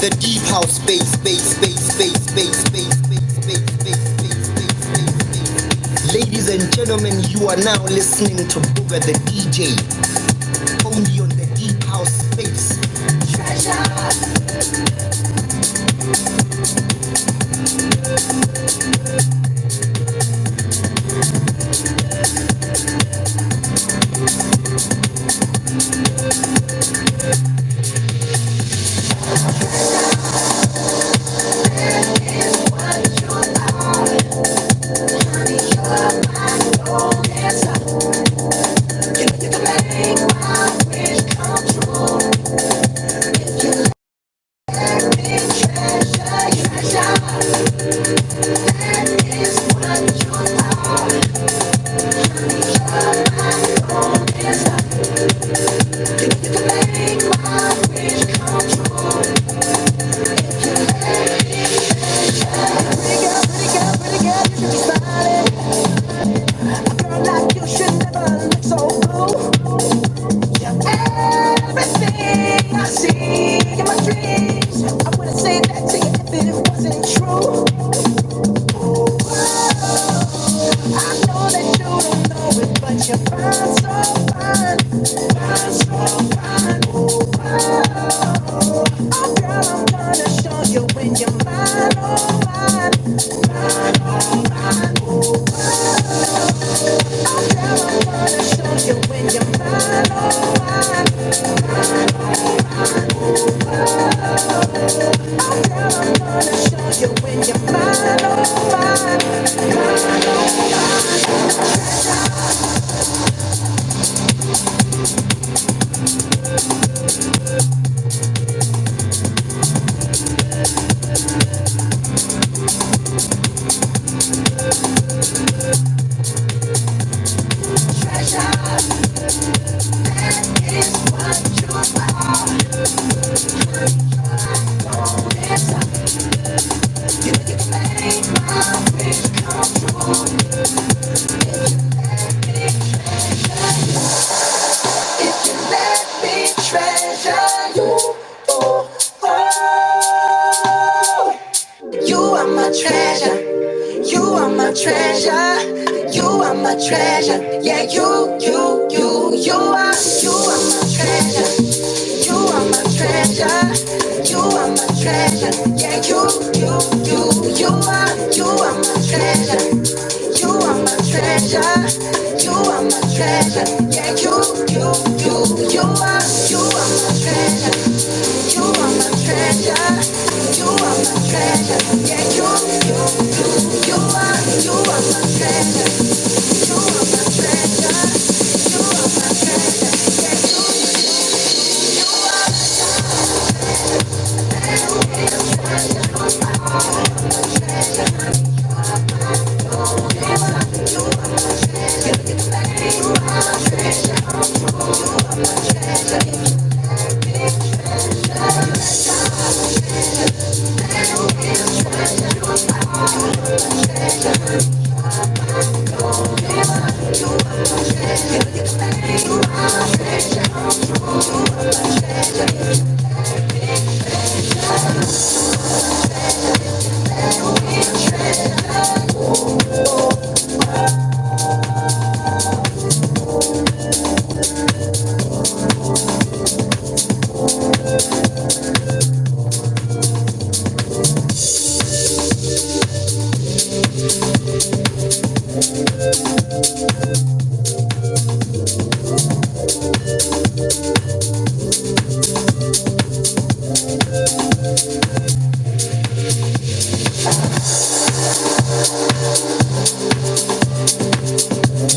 The deep house space. Ladies and gentlemen, you are now listening to Booger the DJ, only on the Deep House Space.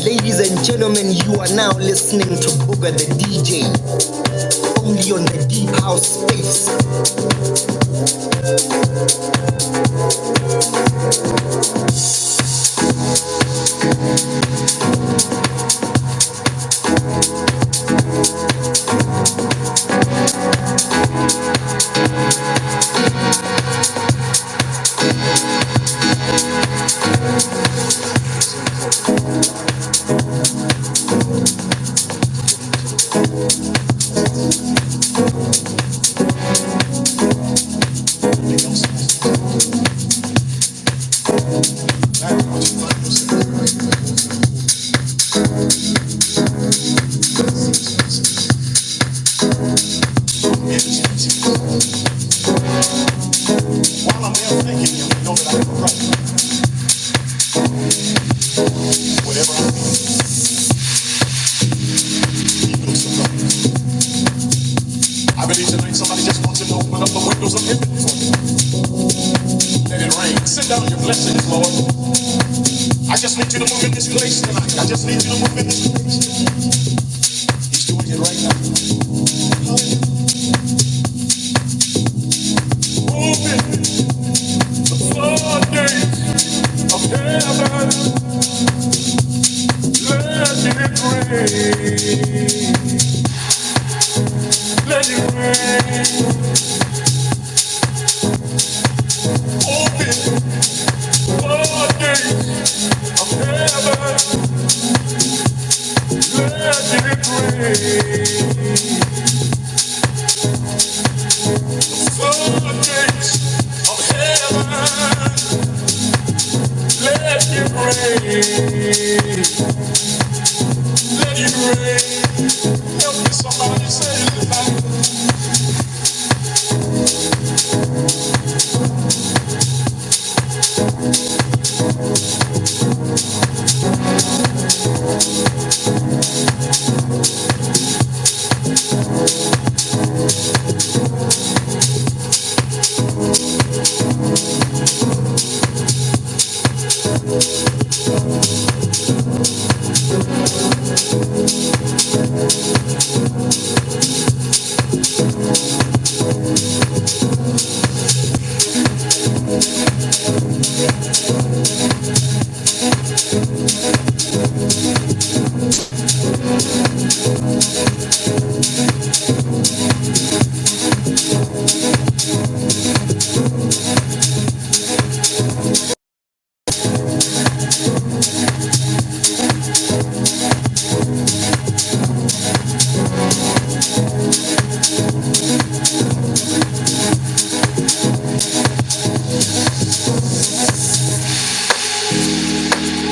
Ladies and gentlemen, you are now listening to Booger the DJ, only on the Deep House Space. That While I'm there thanking him, you know that I have a right. Whatever I need, he will supply. I believe tonight somebody just wants him to open up the windows of heaven for you. Let it rain. Send down your blessings, Lord. I just need you to move in this place tonight. I just need you to move in this place. He's doing it right now. Open the floodgates of heaven. Let it rain. Let it rain. Open the floodgates of heaven. Let it rain. Floodgates of heaven, let it rain, let it rain. Help me, somebody say it tonight.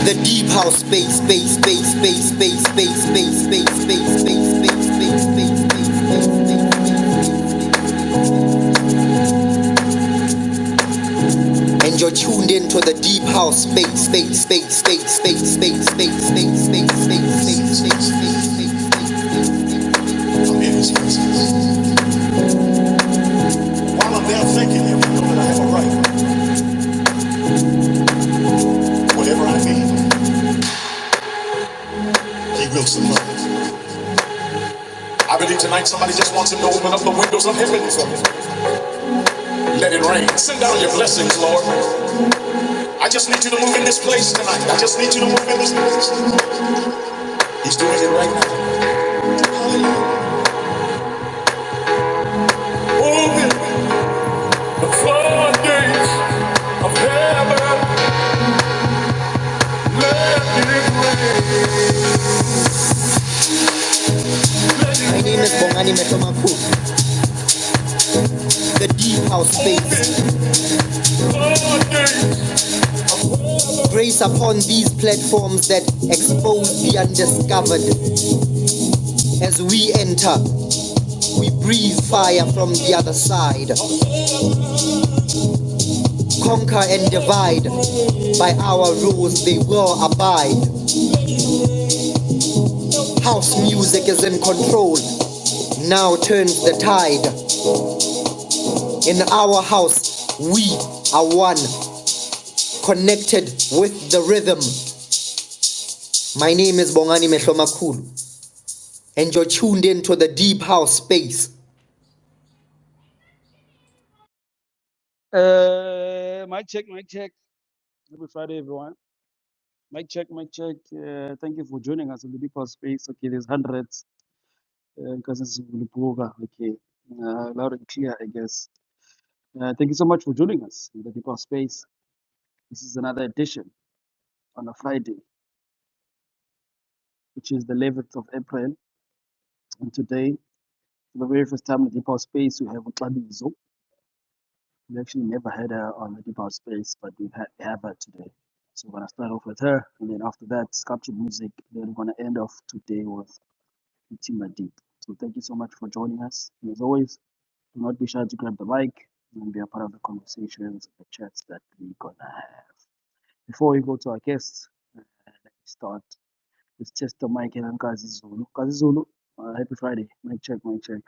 The deep house space, space, space, space, space, space, space, space, space, space, space, space, space, and you're tuned into the deep house space, space, space, space, space, space, space, space, space, space, space, space, space. I'm in his presence. While I'm there thanking him, you know that I have a right. Whatever I need, he will supply. I believe tonight somebody just wants him to open up the windows of heaven for you. Let it rain. Send down your blessings, Lord. I just need you to move in this place tonight. I just need you to move in this place. He's doing it right now. Open the floodgates of heaven. Let it rain. My name is Bongani Metomaku. The deep house space. Grace upon these platforms that expose the undiscovered. As we enter, we breathe fire from the other side. Conquer and divide. By our rules they will abide. House music is in control. Now turns the tide. In our house, we are one. Connected with the rhythm. My name is Bongani Mehlomakulu, and you're tuned into the deep house space. Mic check, mic check. Happy Friday, everyone. Mic check, mic check. Thank you for joining us in the Deep House Space. Okay, there's hundreds because it's Lupuga. Okay, loud and clear, I guess. Thank you so much for joining us in the Deep House Space. This is another edition on a Friday, which is the 11th of April. And today, for the very first time in the Deep House Space, we have Xabizo. We actually never had her on the Deep House Space, but we have her today. So we're gonna start off with her, and then after that, sculptured music. Then we're gonna end off today with TimAdeep. So thank you so much for joining us. And as always, do not be shy to grab the mic and be a part of the conversations, the chats that we're gonna have. Before we go to our guests, let me start. Let's test the mic and Xabizo. Xabizo, happy Friday. Mic check, mic check.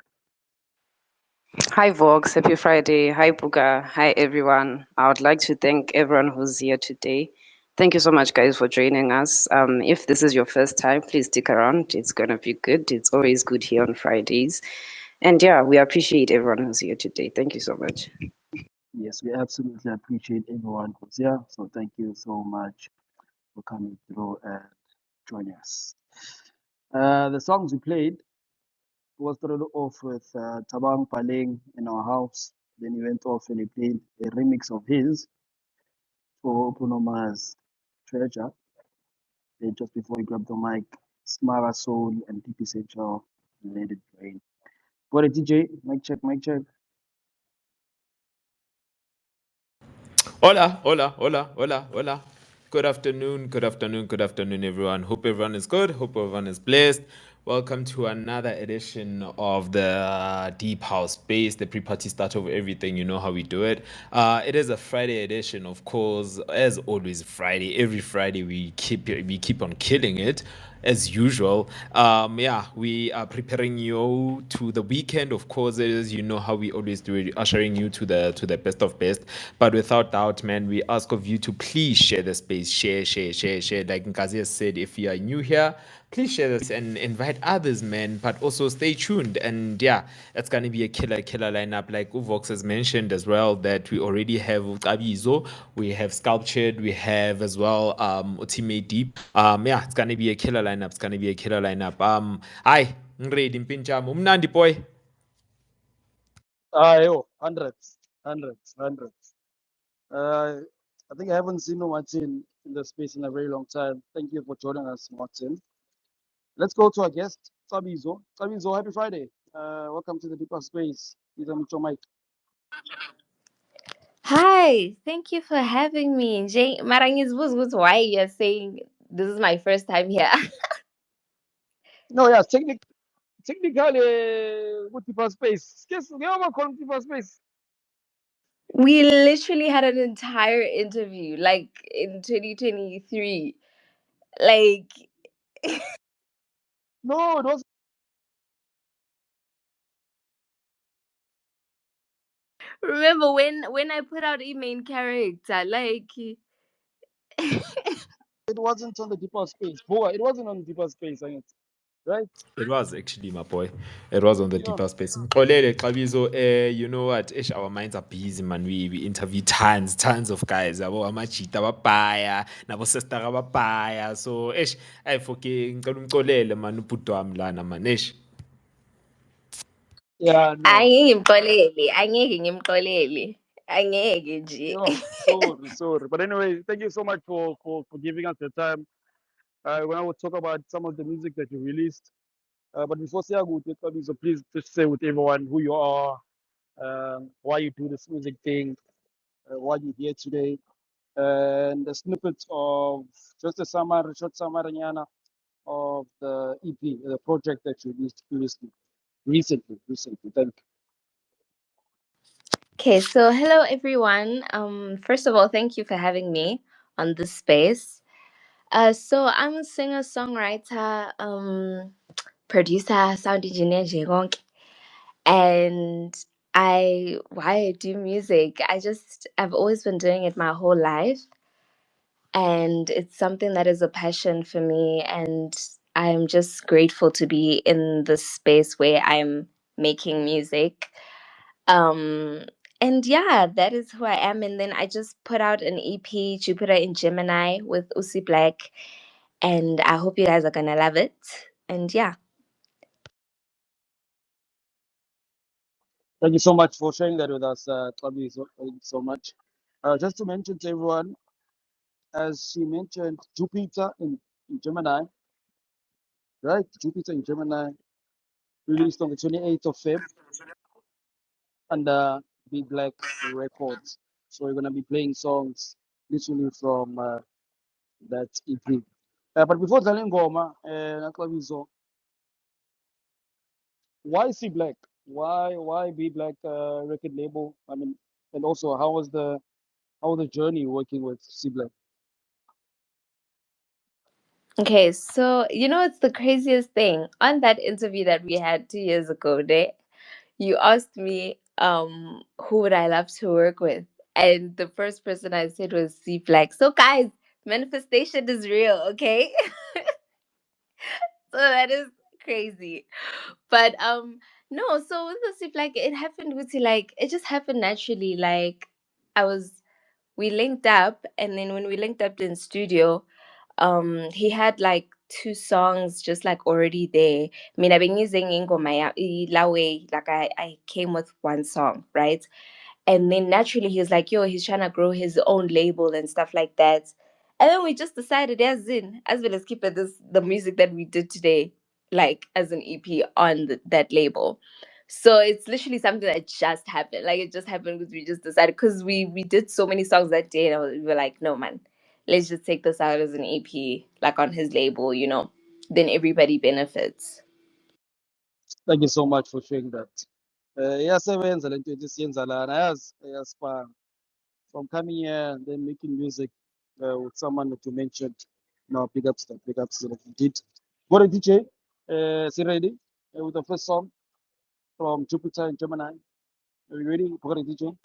Hi, Vox. Happy Friday. Hi, Buga. Hi, everyone. I would like to thank everyone who's here today. Thank you so much, guys, for joining us. If this is your first time, please stick around. It's going to be good. It's always good here on Fridays. And yeah, we appreciate everyone who's here today. Thank you so much. Yes, we absolutely appreciate everyone who's here. So thank you so much for coming through and joining us. The songs we played was started off with Tabang Paleng in our house. Then he went off and he played a remix of his for Punoma's Treasure. Then just before he grabbed the mic, Smara Soul and DP Central, Let It Rain. What a DJ, mic check, mic check. Hola, hola, hola, hola, hola. Good afternoon, good afternoon, good afternoon, everyone. Hope everyone is good. Hope everyone is blessed. Welcome to another edition of the Deep House Space, the pre-party start of everything. You know how we do it. It is a Friday edition, of course. As always, Friday. Every Friday we keep on killing it as usual. Yeah, we are preparing you to the weekend. Of course, as you know how we always do it, ushering you to the best of best. But without doubt, man, we ask of you to please share the space, share. Like Nkazi has said, if you are new here, please share this and invite others, man. But also stay tuned. And yeah, it's gonna be a killer lineup. Like Uvox has mentioned as well, that we already have Xabizo, we have Sculptured, we have as well TimAdeep. Yeah, it's gonna be a killer lineup. It's gonna be a killer lineup. Hi, Ngredim Pincham, Umnandi boy. Yo, hundreds. Uh, I think I haven't seen Martin in the space in a very long time. Thank you for joining us, Martin. Let's go to our guest, Xabizo. Xabizo, happy Friday. Welcome to the Deeper Space. Please unmute your mic. Hi, thank you for having me. Marangizbuz, why you're saying this is my first time here. No, yes, technically, good Deeper Space. Yes, we are call Deeper Space. We literally had an entire interview like in 2023. Like, No, it was remember when I put out a main character, like it wasn't on the Deeper Space. Boy, it wasn't on the Deeper Space, right? It was actually, my boy. It was on the Yeah. deeper space. Xolele, Xabizo, you know what? Ish, our minds are busy, man. We interview tons of guys. Abo amachita babaya, nabo sister babaya. So, ish, I forget. Ngicela umxolele, man. Ubhuti wami lana, man. Ish. Yeah, no. angeke nje. Yeah, sorry. But anyway, thank you so much for giving us the time. When I will talk about some of the music that you released. But before Siagu, so please just say with everyone who you are, why you do this music thing, why you're here today, and the snippets of just a short summary Nyana, of the EP, the project that you released previously, recently. Thank you. Okay, so hello everyone. First of all, thank you for having me on this space. So I'm a singer songwriter, producer, sound engineer, nje konke. And why I do music, I've always been doing it my whole life, and it's something that is a passion for me, and I'm just grateful to be in this space where I'm making music. Um and yeah, that is who I am. And then I just put out an EP, Jupiter in Gemini, with Usi Black, and I hope you guys are gonna love it. And yeah. Thank you so much for sharing that with us, Tabi. Thank you so much. Just to mention to everyone, as she mentioned, Jupiter in Gemini, right? Jupiter in Gemini released on the 28th of Feb under Big Black Records. So we're gonna be playing songs literally from that EP. But before Dlala Ngoma, Xabizo, why C Black? Why B Black record label? I mean, and also how was the journey working with C Black? Okay, so it's the craziest thing. On that interview that we had 2 years ago, you asked me who would I love to work with, and the first person I said was C Black. So guys, manifestation is real, okay? So that is crazy. But no, so with the C Black, it happened with like it just happened naturally. Like I was we linked up, and then when we linked up in studio, he had like two songs just like already there. I mean, I've been using ingoma Lawe, like I came with one song, right? And then naturally he was like, yo, he's trying to grow his own label and stuff like that. And then we just decided, as well as keep it this the music that we did today, like as an EP on that label. So it's literally something that just happened. Like it just happened because we just decided, because we did so many songs that day, and we were like, no man, let's just take this out as an EP, like on his label. Then everybody benefits. Thank you so much for sharing that. Iyasebenza lento ethi siyenza lana, yazi from coming here and then making music with someone that you mentioned. No, big ups to that indeed. What a DJ, is he ready with the first song from Jupiter and Gemini? Are you ready? What a DJ?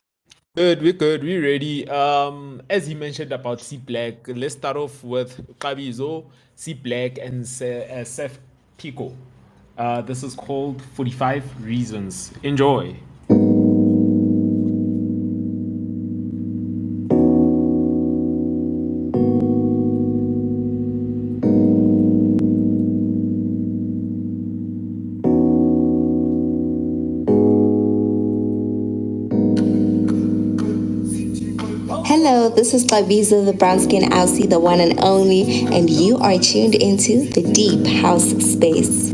Good, we're good, we're ready. As he mentioned about C Black, let's start off with Xabizo, C Black, and Seth Pico. This is called 45 Reasons. Enjoy. Hello, this is Xabizo, the brown skin Aussie, the one and only, and you are tuned into the Deep House Space.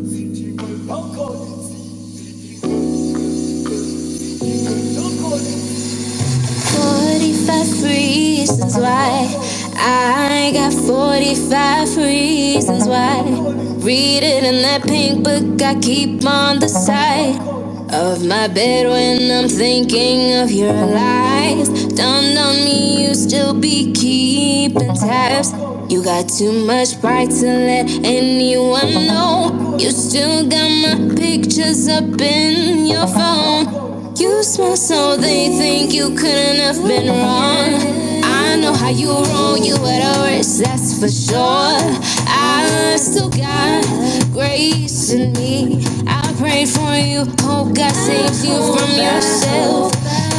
45 reasons why. I got 45 reasons why. Read it in that pink book I keep on the side of my bed when I'm thinking of your lies. Dawned on me you still be keeping tabs. You got too much pride to let anyone know. You still got my pictures up in your phone. You smell so they think you couldn't have been wrong. I know how you roll, you at a risk, that's for sure. I still got grace in me. I prayed for you, hope God saves you from yourself.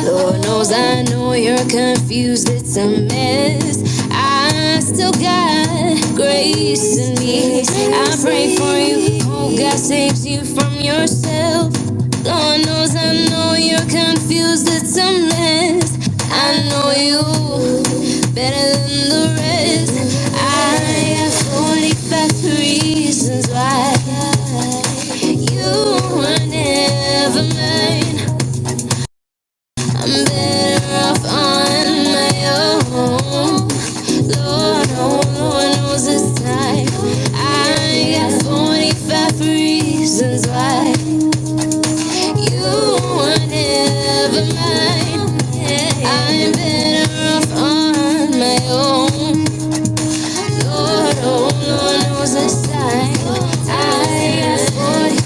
Lord knows I know you're confused, it's a mess. I still got grace in me. I pray for you, hope God saves you from yourself. Lord knows I know you're confused, it's a mess. I know you better than the rest. I have 45 reasons why you were never mine. I'm better off on my own. Lord, oh Lord knows this time. I got 45 reasons why you were never mine. I'm better off on my own. Lord, oh Lord knows this time. I got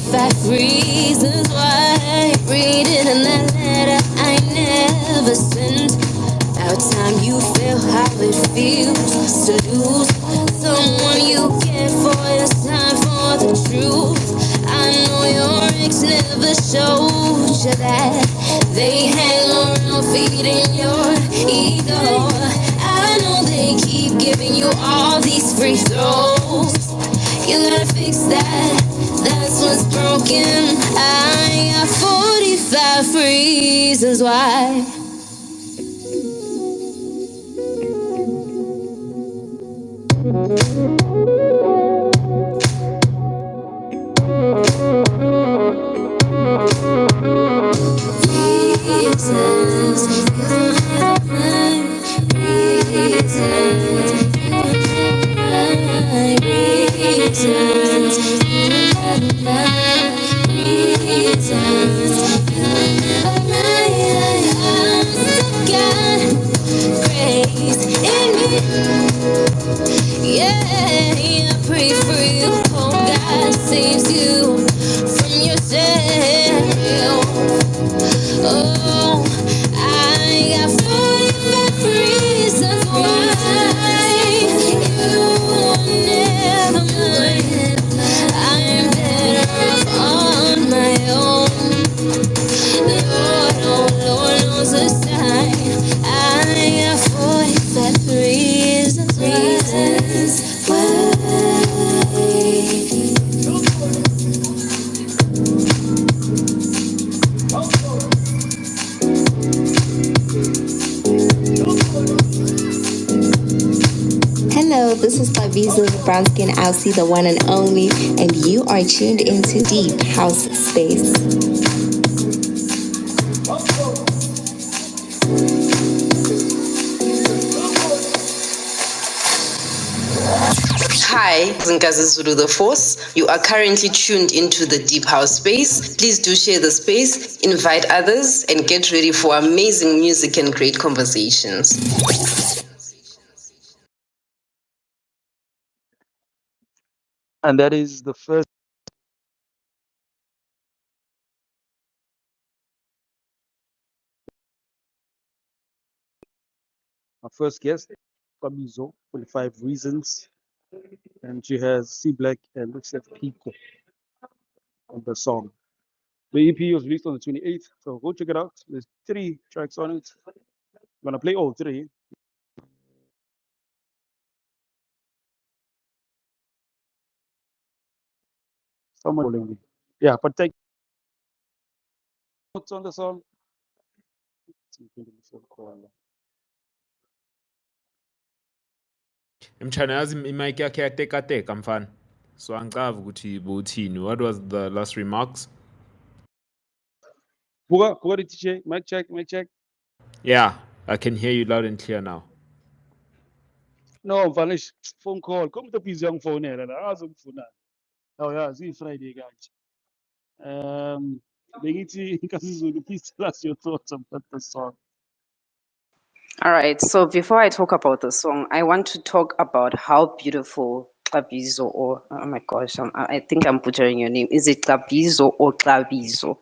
45 reasons why. Read it in that letter I never sent. About time you feel how it feels to lose someone you care for. It's time for the truth. I know your ex never showed you that. They hang around feeding your ego. I know they keep giving you all these free throws. You gotta fix that, that's what's broken. I got 45 reasons why. Yeah, I pray for you. Hope God saves you from yourself. Oh, I got 45 reasons why you never mind. I'm better off on my own. Lord, oh Lord knows the sign. I got 45 reasons Hello, this is Xabizo, the brown skin Aussie, the one and only, and you are tuned into Deep House Space. Hi, Xabizo the Force. You are currently tuned into the Deep House Space. Please do share the space, invite others, and get ready for amazing music and great conversations. And that is the first. Our first guest, Xabizo, 45 Reasons. And she has C Black and looks like Pico on the song. The EP was released on the 28th, so go check it out. There's 3 tracks on it. I'm gonna play all 3. Someone calling me. Yeah, but take notes on the song. Mchana yazi imic yakhe yatekateka mfana. So angicazi ukuthi buthini. What was the last remarks? Buga DJ, mic check, mic check. Yeah, I can hear you loud and clear now. No, vanish phone call. Come to busy on phone here. Oh yeah, it's Friday, guys. Bengithi Nkazizulu, please tell us your thoughts about the song. All right, so before I talk about the song, I want to talk about how beautiful Xabizo, or oh my gosh, I think I'm butchering your name. Is it Xabizo or Xabizo?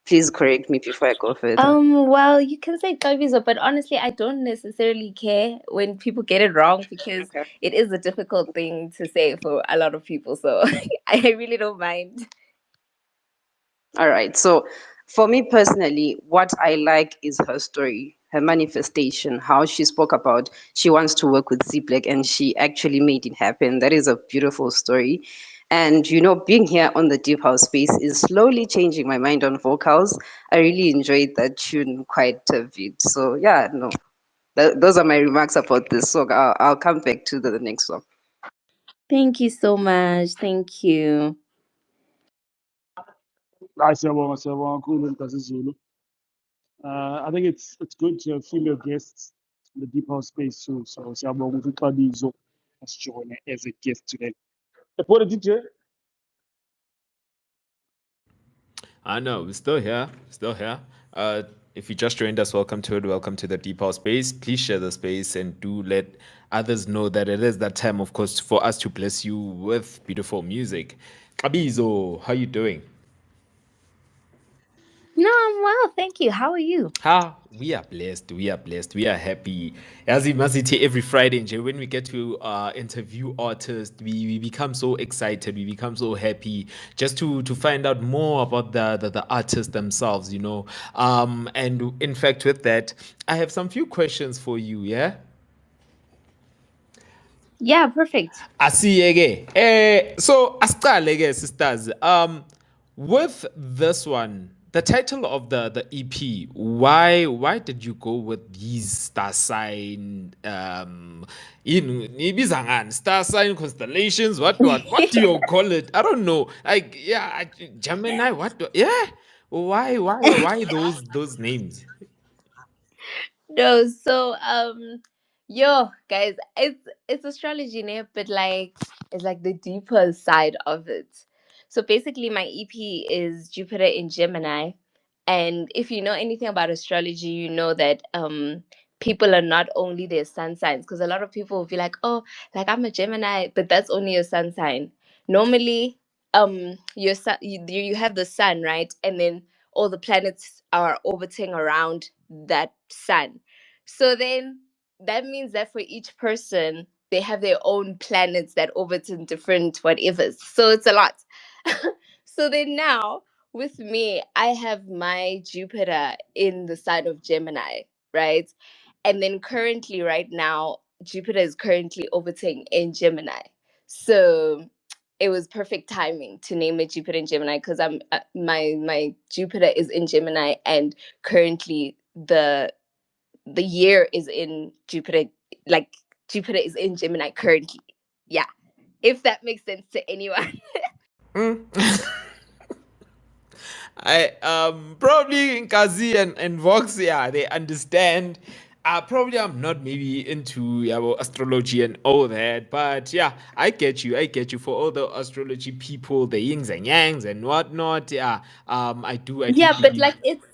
Please correct me before I go further. Well, you can say Xabizo, but honestly, I don't necessarily care when people get it wrong because Okay. it is a difficult thing to say for a lot of people. So I really don't mind. All right. So for me personally, what I like is her story, her manifestation, how she spoke about she wants to work with Z Black and she actually made it happen. That is a beautiful story. And being here on the Deep House space is slowly changing my mind on vocals. I really enjoyed that tune quite a bit. So yeah, no. Those are my remarks about this song. I'll come back to the next one. Thank you so much. Thank you. Siyabonga kakhulu Nkazizulu. I think it's good to have female guests in the deep house space too. So siyabonga ukuthi uXabizo asijoyine as a guest today. What did DJ? I know, we're still here, still here. If you just joined us, welcome to it. Welcome to the Deep House Space. Please share the space and do let others know that it is that time, of course, for us to bless you with beautiful music. Xabizo, how you doing? No, I'm well. Thank you. How are you? We are blessed. We are blessed. We are happy. As you must say, every Friday, nje, when we get to interview artists, we become so excited. We become so happy just to find out more about the artists themselves, And in fact, with that, I have some few questions for you. Yeah. Yeah, perfect. Asiyeke. So asicale-ke sisters. With this one, the title of the EP, why did you go with these star sign ibiza ngani? Star sign constellations? What do you call it? I don't know. Like yeah, Gemini, yeah. Why those names? No, so yo guys, it's astrology, né? But like it's like the deeper side of it. So basically my EP is Jupiter in Gemini. And if you know anything about astrology, you know that people are not only their sun signs, because a lot of people will be like, oh, like I'm a Gemini, but that's only your sun sign. Normally, your sun, you have the sun, right? And then all the planets are orbiting around that sun. So then that means that for each person, they have their own planets that orbit in different whatevers. So it's a lot. So then now with me, I have my Jupiter in the sign of Gemini, right? And then currently, right now, Jupiter is currently orbiting in Gemini. So it was perfect timing to name it Jupiter in Gemini, because I'm my Jupiter is in Gemini, and currently the year is in Jupiter. Like Jupiter is in Gemini currently. Yeah, if that makes sense to anyone. I probably Kazi and Vox, yeah, they understand. Probably I'm not maybe into astrology and all that, but yeah, I get you. I get you for all the astrology people, the yings and yangs and whatnot. Yeah, I do Yeah, but believe. like it's,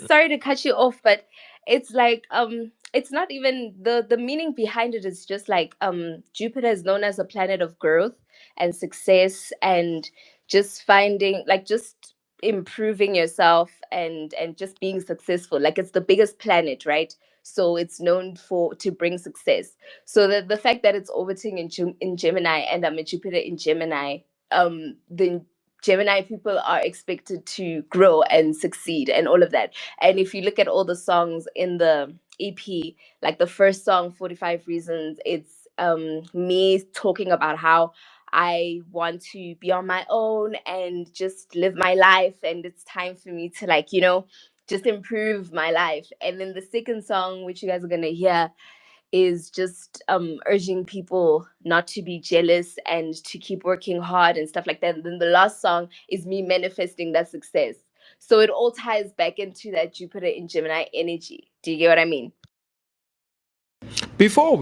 sorry to cut you off, but it's like it's not even the meaning behind it is just like Jupiter is known as a planet of growth and success, and just finding, like, just improving yourself and just being successful. Like it's the biggest planet, right? So it's known for to bring success. So the fact that it's orbiting in Gemini, and I'm a Jupiter in Gemini, the Gemini people are expected to grow and succeed and all of that. And if you look at all the songs in the EP, like the first song, 45 Reasons, it's me talking about how I want to be on my own and just live my life. And it's time for me to, like, just improve my life. And then the second song, which you guys are going to hear, is just urging people not to be jealous and to keep working hard and stuff like that. And then the last song is me manifesting that success. So it all ties back into that Jupiter in Gemini energy. Do you get what I mean? Before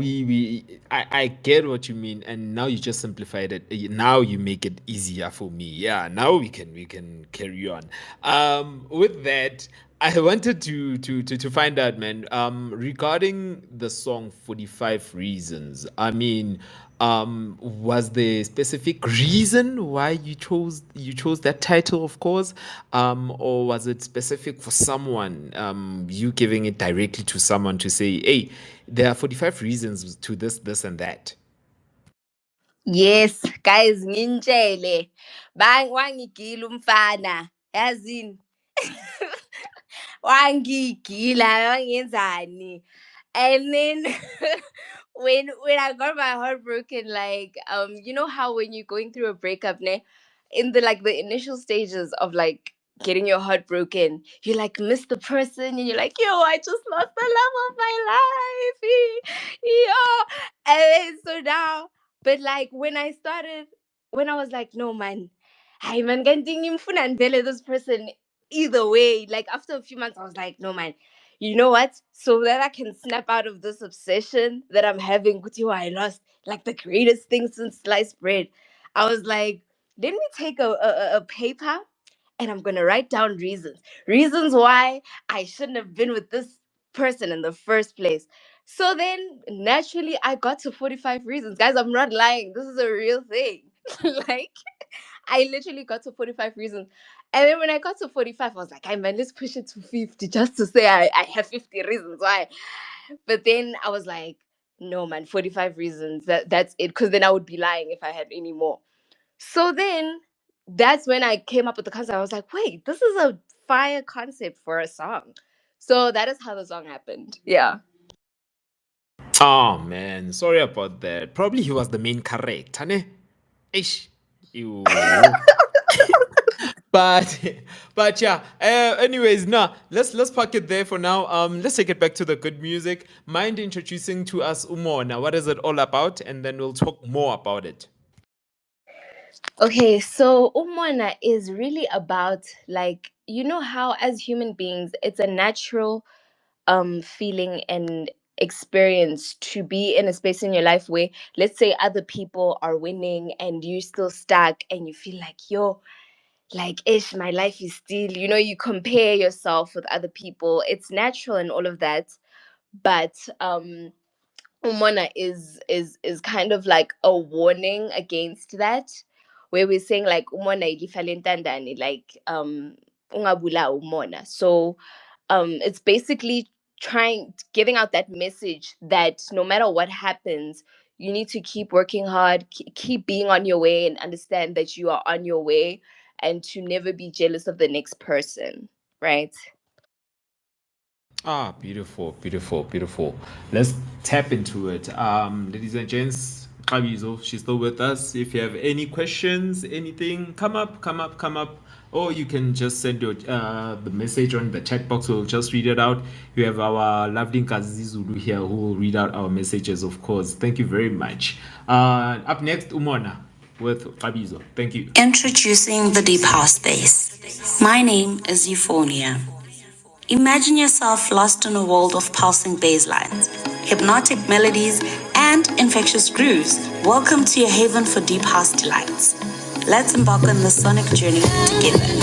I get what you mean, and now you just simplified it. Now you make it easier for me. Yeah, now we can carry on. With that, I wanted to find out, man. Regarding the song 45 Reasons. I mean, was there a specific reason why you chose that title, of course, or was it specific for someone? You giving it directly to someone to say, "Hey, there are 45 reasons to this, this, and that." Yes, guys, ngintshele. Wangigila umfana. Yazini. Wangigila, wangenzani. And then when I got my heart broken, like you know how when you're going through a breakup, ne, in the, like, the initial stages of like getting your heart broken, you like miss the person and you're like, yo, I just lost the love of my life. Yo. And then so now, but like when I was like, no man, hi man, this person either way. Like after a few months, I was like, no man, you know what? So that I can snap out of this obsession that I'm having with you, I lost like the greatest thing since sliced bread. I was like, let me take a paper and I'm gonna write down reasons why I shouldn't have been with this person in the first place. So then naturally I got to 45 reasons. Guys, I'm not lying. This is a real thing. Like I literally got to 45 reasons. And then when I got to 45, I was like, hey man, let's push it to 50 just to say I have 50 reasons why. But then I was like, no man, 45 reasons. That's it. Because then I would be lying if I had any more. So then that's when I came up with the concept. I was like, wait, this is a fire concept for a song. So that is how the song happened. Yeah. Oh man, sorry about that. Probably he was the main character, ne? Ish. You. But but yeah. Anyways, nah. Let's park it there for now. Let's take it back to the good music. Mind introducing to us Umona? What is it all about? And then we'll talk more about it. Okay, so Umwana is really about, like, you know how as human beings it's a natural feeling and experience to be in a space in your life where, let's say, other people are winning and you're still stuck and you feel like, yo, like, ish, my life is still, you compare yourself with other people. It's natural and all of that. but umona is kind of like a warning against that, where we're saying like umona ilifa lentandane, like ungabula umona. So it's basically giving out that message that no matter what happens, you need to keep working hard, keep being on your way, and understand that you are on your way, and to never be jealous of the next person, right? Ah, beautiful, beautiful, beautiful. Let's tap into it. Ladies and gents, Xabizo, she's still with us. If you have any questions, anything, come up, come up, come up. Or you can just send your the message on the chat box. We'll just read it out. You have our lovely Xabizo here who will read out our messages, of course. Thank you very much. Up next, Umona with Xabizo. Thank you. Introducing the Deep House Space. My name is Euphonia. Imagine yourself lost in a world of pulsing bass lines, hypnotic melodies, and infectious grooves. Welcome to your haven for deep house delights. Let's embark on the sonic journey together.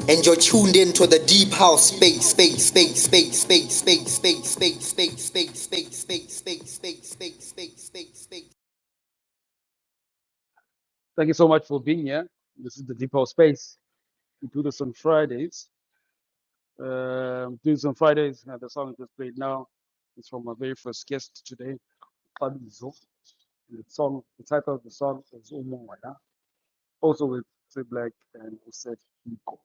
And you're tuned into the deep house space, space, space, space, space, space, space, space, space, space, space, space, space, space, space, space, space, space. Thank you so much for being here. This is the Deep House Space. We do this on Fridays. The song just played now It's from my very first guest today, Xabizo. The title of the song is Umoya. Also with Trey Black and Usef Iko.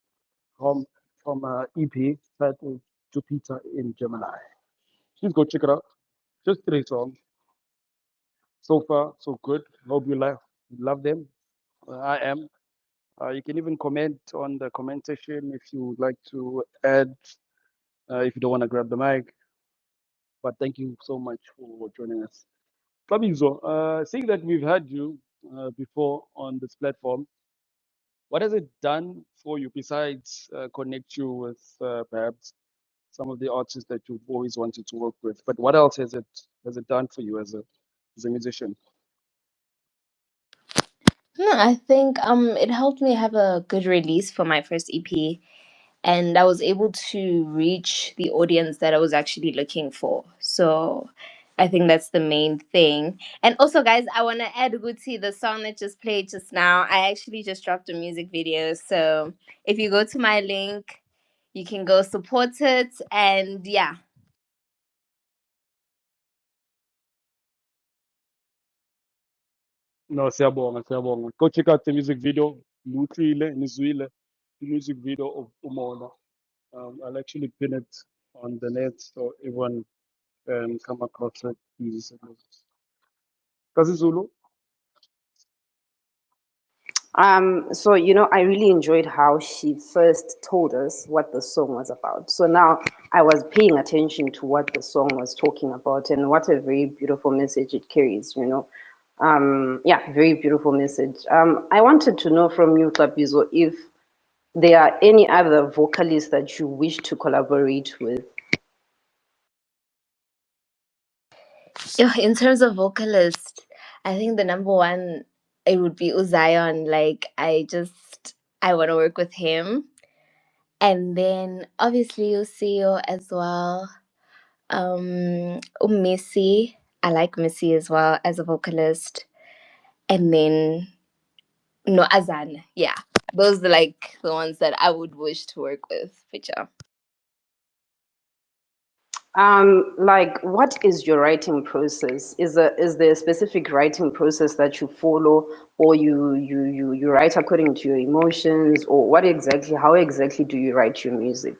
From EP titled Jupiter in Gemini. Please go check it out. Just 3 songs. So far, so good. Hope you love them. I am. You can even comment on the comment section if you would like to add, if you don't want to grab the mic. But thank you so much for joining us. Xabizo, seeing that we've had you before on this platform, what has it done for you besides connect you with perhaps some of the artists that you've always wanted to work with? But what else has it done for you as a musician? No, I think it helped me have a good release for my first EP, and I was able to reach the audience that I was actually looking for. So I think that's the main thing. And also, guys, I want to add Guti, the song that just played just now. I actually just dropped a music video. So if you go to my link, you can go support it. And yeah. No, siyabonga, siyabonga. Go check out the music video. Lutlile, nizwile, the music video of Umona. I'll actually pin it on the net so everyone can come across it easily. Kazi Zulu? So I really enjoyed how she first told us what the song was about. So now I was paying attention to what the song was talking about, and what a very beautiful message it carries. Yeah, very beautiful message. I wanted to know from you, Xabizo, if there are any other vocalists that you wish to collaborate with. In terms of vocalist, I think the number one, it would be Uzion. Like, I want to work with him. And then obviously Usio as well. Missy. I like Missy as well as a vocalist. And then no Azan. Yeah. Those are like the ones that I would wish to work with. But yeah. Like, what is your writing process? Is there a specific writing process that you follow, or you write according to your emotions, or what exactly? How exactly do you write your music?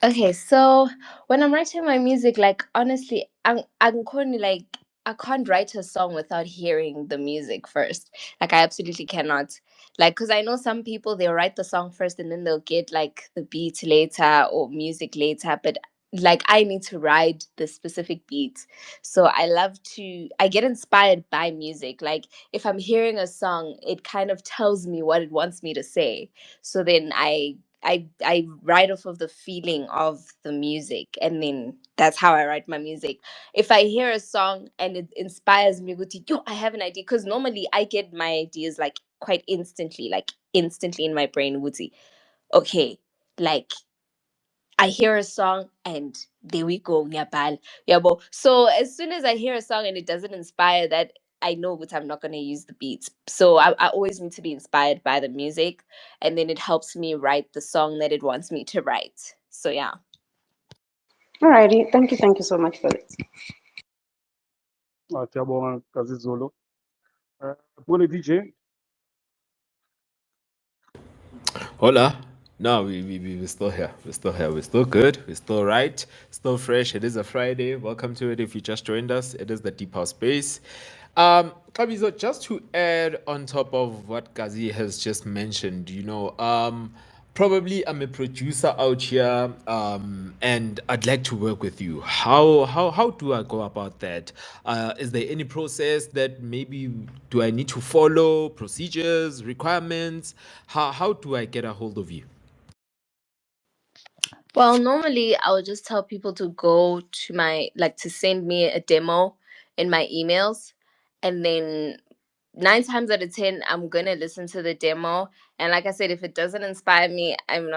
Okay, so when I'm writing my music, like honestly, I'm currently like I can't write a song without hearing the music first. Like I absolutely cannot. Like because I know some people they'll write the song first and then they'll get like the beat later or music later, but like I need to ride the specific beat. So I get inspired by music. Like if I'm hearing a song, it kind of tells me what it wants me to say. So then I write off of the feeling of the music, and then that's how I write my music. If I hear a song and it inspires me, yo, I have an idea. Because normally I get my ideas quite instantly, like instantly in my brain. Wuti, okay, like I hear a song and there we go, ngiyabhala. Yabo. So as soon as I hear a song and it doesn't inspire that, I know that I'm not going to use the beats. So I always need to be inspired by the music, and then it helps me write the song that it wants me to write. So yeah. Alrighty, thank you so much for this. Siyabonga, Kazi Zulu. Pule DJ? Hola. No, we're still here. We're still here. We're still good. We're still right. Still fresh. It is a Friday. Welcome to it if you just joined us. It is the Deep House Space. Kabizo, just to add on top of what Kazi has just mentioned, probably I'm a producer out here, and I'd like to work with you. How do I go about that? Is there any process that maybe do I need to follow? Procedures, requirements? How do I get a hold of you? Well, normally I would just tell people to go to my to send me a demo in my emails, and then 9 times out of 10 I'm gonna listen to the demo, and like I said, if it doesn't inspire me, I'm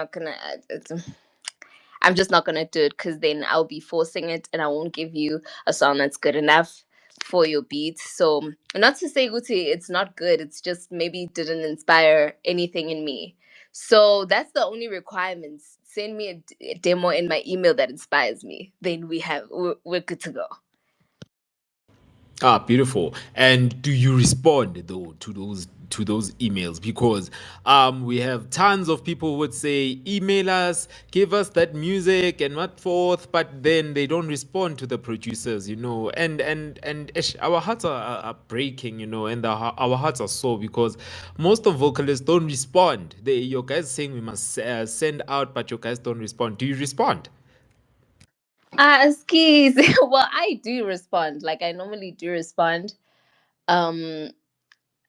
just not gonna do it, because then I'll be forcing it and I won't give you a song that's good enough for your beat. So not to say Guti it's not good, it's just maybe it didn't inspire anything in me. So that's the only requirements. Send me a demo in my email that inspires me. Then we're good to go. Ah, beautiful. And do you respond though to those emails? Because we have tons of people who would say email us, give us that music and what forth, but then they don't respond to the producers, and our hearts are breaking, and our hearts are sore because most of vocalists don't respond. Your guys saying we must send out, but your guys don't respond. Do you respond? Skis. Well, I do respond. Like I normally do respond. Um,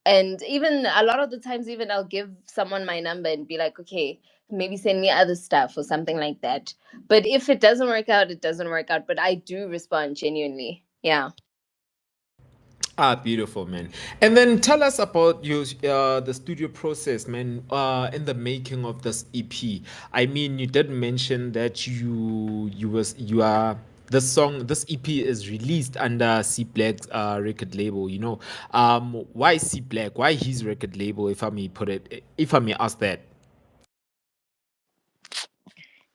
and even a lot of the times, even I'll give someone my number and be like, okay, maybe send me other stuff or something like that. But if it doesn't work out, it doesn't work out. But I do respond genuinely. Yeah. Ah, beautiful, man. And then tell us about the studio process, man. In the making of this EP. I mean, you did mention that you are this EP is released under C Black's record label. Why C Black? Why his record label? If I may ask that.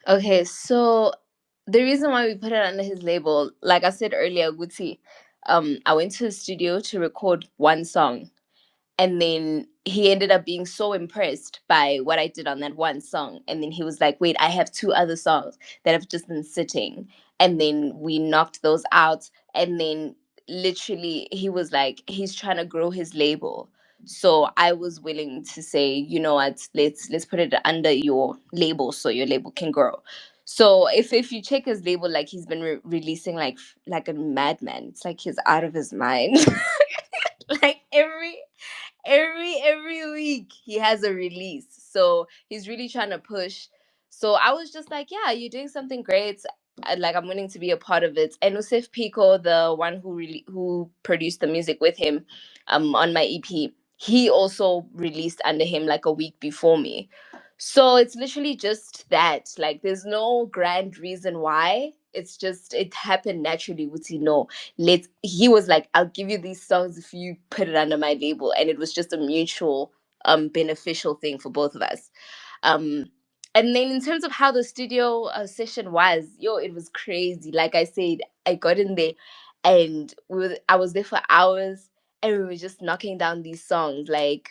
Okay, so the reason why we put it under his label, like I said earlier, Guti, I went to the studio to record one song, and then he ended up being so impressed by what I did on that one song. And then he was like, wait, I have two other songs that have just been sitting. And then we knocked those out. And then literally he was like, he's trying to grow his label. So I was willing to say, you know what, let's put it under your label so your label can grow. So if you check his label, like he's been releasing like a madman. It's like he's out of his mind. Like every week he has a release, so he's really trying to push. So I was just like, yeah, you're doing something great. Like I'm willing to be a part of it. And Usif Pico, the one who produced the music with him on my EP, he also released under him like a week before me. So it's literally just that, like there's no grand reason why. It's just it happened naturally with let's he was like, I'll give you these songs if you put it under my label. And it was just a mutual beneficial thing for both of us. um and then in terms of how the studio session was, it was crazy. Like I said, I got in there and I was there for hours, and we were just knocking down these songs, like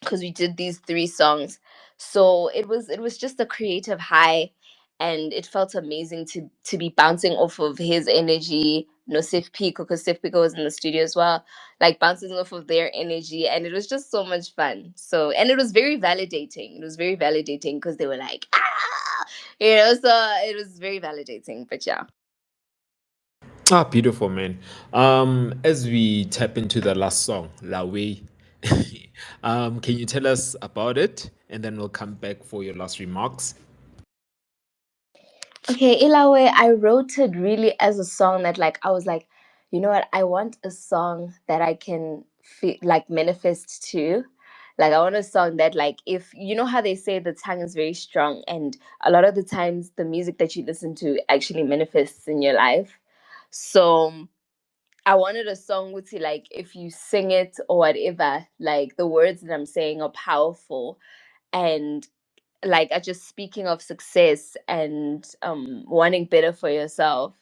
because we did these three songs. So it was just a creative high, and it felt amazing to be bouncing off of his energy. No, Sif Pico, because Sif Pico was in the studio as well, like bouncing off of their energy, and it was just so much fun. So, and it was very validating. It was very validating because they were like, so it was very validating. But yeah. Ah, beautiful, man. As we tap into the last song, La Way, can you tell us about it? And then we'll come back for your last remarks. Okay, Ilawe, I wrote it really as a song that, like, I was like, you know what? I want a song that I can feel, like, manifest to. Like, I want a song that, like, if you know how they say the tongue is very strong, and a lot of the times the music that you listen to actually manifests in your life. So I wanted a song which, like, if you sing it or whatever, like, the words that I'm saying are powerful, and like are just speaking of success and wanting better for yourself.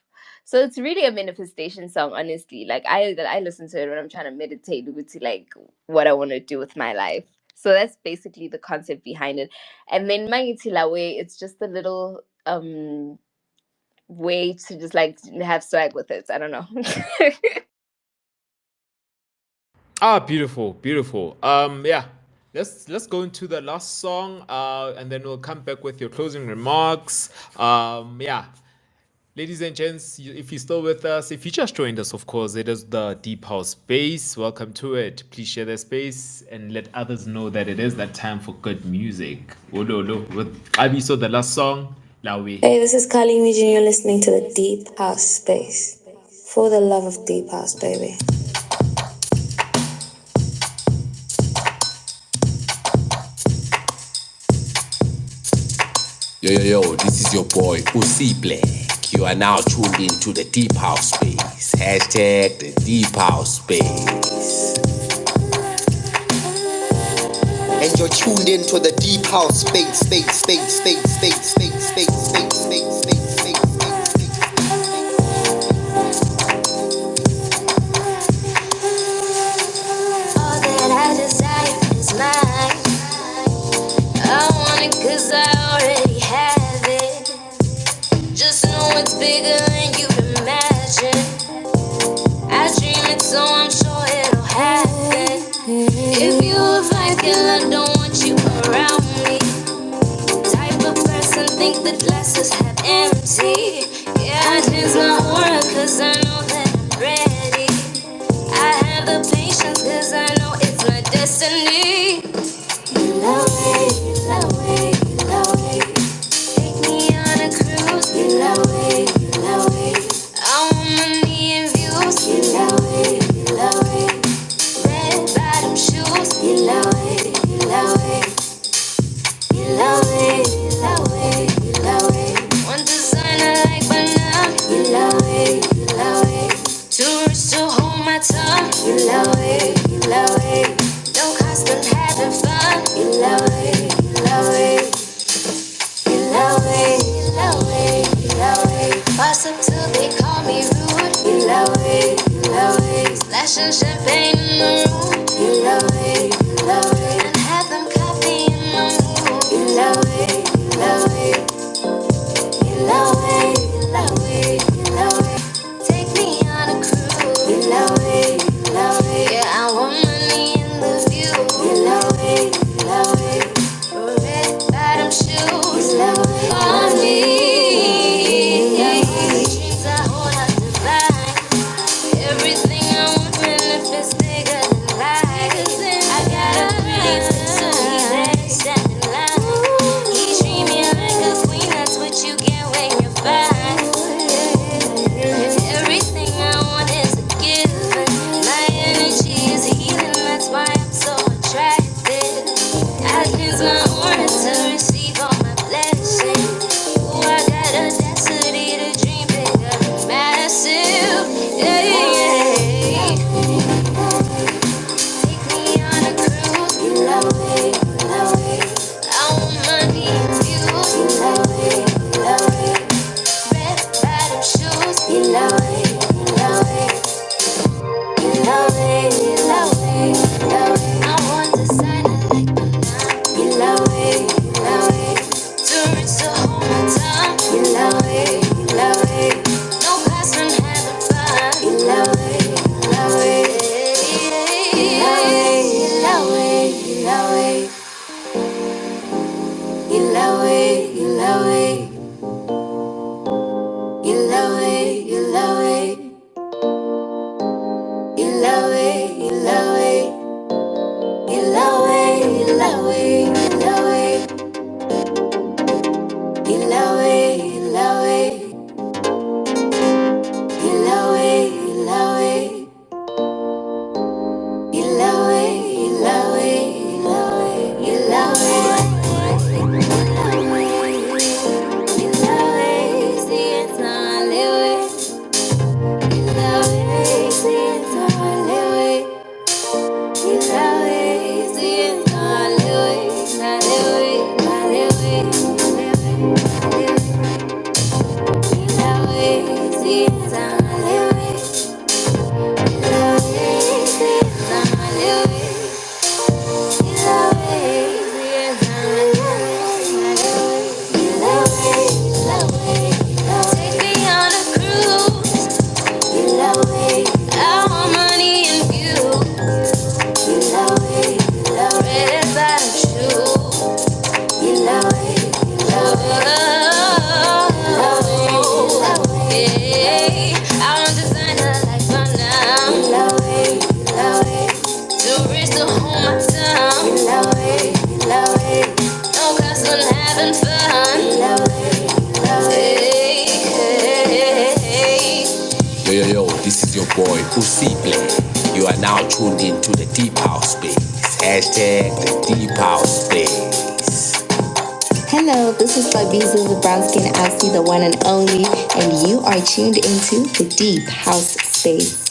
So it's really a manifestation song, honestly. Like I listen to it when I'm trying to meditate with like what I want to do with my life. So that's basically the concept behind it. And then Mangitilawe, it's just a little way to just like have swag with it. I don't know. Ah, beautiful, beautiful. Yeah, let's go into the last song, and then we'll come back with your closing remarks. Yeah, ladies and gents, if you're still with us, if you just joined us, of course, it is the Deep House Space. Welcome to it. Please share the space and let others know that it is that time for good music. Ololo with Xabizo, the last song, Lawe. Hey, this is Kylie Mead, and you're listening to the Deep House Space. For the love of Deep House, baby. Yo, this is your boy, Uzi Black. You are now tuned into the Deep House Space. Hashtag the Deep House Space. and you're tuned into the deep house space, space, space, space, space, space, space, space, space, space, space, space. All that I desire is mine. I want it 'cause I already have it. Just know it's bigger than you'd imagine. I dream it, so I'm sure it'll happen. If you a vibe killer, don't want you around me. Type of person think the glasses half empty. Yeah, I cleanse my aura 'cause I know that I'm ready. I have the patience 'cause I know it's my destiny. You love it, you love it, you love it. Take me on a cruise, you love it, you love it. I want money and views, you love it, you love it. Red bottom shoes, you love it, you love it. You love it, you love it, you love it. One designer like Banana, you love it, you love it. Too rich to hold my tongue, you love it, you love it. No constant having fun, you love it, you love it. You love it, you love it, you love it. Boss up till they call me rude, you love it, you love it. Splashing champagne in the room, you love it, you love it. And have them coffee in my room, you love it, you love it. You love it, you love it, you love it. Take me on a cruise, you love it, you love it. Yeah, I want money in the view, you love it, you love it. Red bottom shoes, you love it on me. Dreams I hold up to find. Everything I want manifest bigger than life. I got a pretty face, so he's ready, standing line. He treat me like a queen, that's what you get when you're fine. Everything I want is a given. My energy is healing, that's why I'm so attracted. I cleanse my aura to receive all my blessings. Ooh, I got audacity to dream bigger, massive. Yeah, yeah. Take me on a cruise, you love it, you love it. I want money and views, you love it, you love it. Red bottom shoes, you love it, you love it. You love it, you love it, you love it. I want designer like Banana, you love it, you love it. Too rich to hold my tongue, you love it, you love it. No class when having fun, you love it, you love it. You love it, you love it, you love it. You love it, you love it. You love it, you love it. You love it, you love it. You love it, you love it, you love it. You love it, you love it. You love it, you love it. You love it, you love it, you love it. You love it. You love it, see it's not living. You love it, see it's not living. You love it, see it's not living, not living, not living, not living, not living. You love it, see it's not living. You love it, see it's not living. You love it, see it's not living, not living. You love it, you love it, you love it. Take me on a cruise. You love it. I want money and views. You love it, you love it. Red bottom shoes. You love it, you love it. You love it, you love it. Yeah, I want designer like Banana. You love it, you love it. Too rich to hold my tongue. You love it, you love it. No cost on having fun. You love it, you love it. Yo, yo, yo, this is your boy, Usiple. You are now tuned into the Deep House Space. Hashtag the Deep House Space. Hello, this is Xabizo, the brown skin Aussie, the one and only, and you are tuned into the Deep House Space.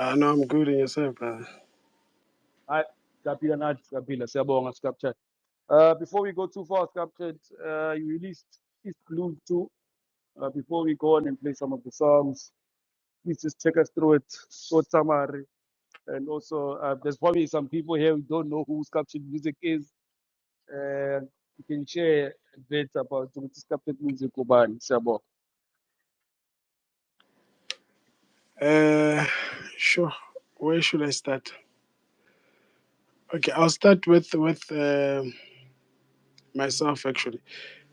No, I'm good in yourself, brother. Hi, Kapila Nat, Kapila, Siyabonga, Sculptured. Before we go too far, Sculptured, you released East Blue 2. Before we go on and play some of the songs, please just take us through it, short summary. And also, there's probably some people here who don't know who Sculptured Music is. You can share a bit about Sculptured Music, Ubani, Siyabonga. Sure. Where should I start? Okay, I'll start with myself actually.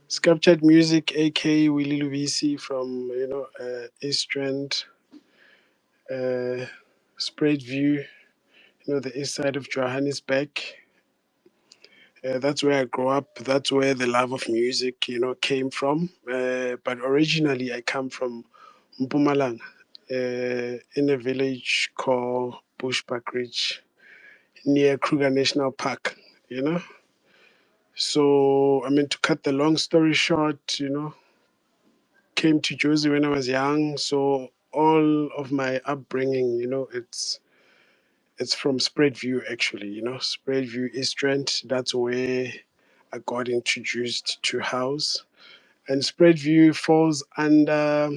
Sculptured Music, aka Willie Luvisi from East Strand, Spread View, the east side of Johannesburg. That's where I grew up. That's where the love of music, came from. But originally, I come from Mpumalanga, in a village called Bushbuck Ridge, near Kruger National Park. You know. So I mean, to cut the long story short, came to Jersey when I was young. So all of my upbringing, it's from Spread View actually. Spread View East Trent. That's where I got introduced to house. And Spread View falls under,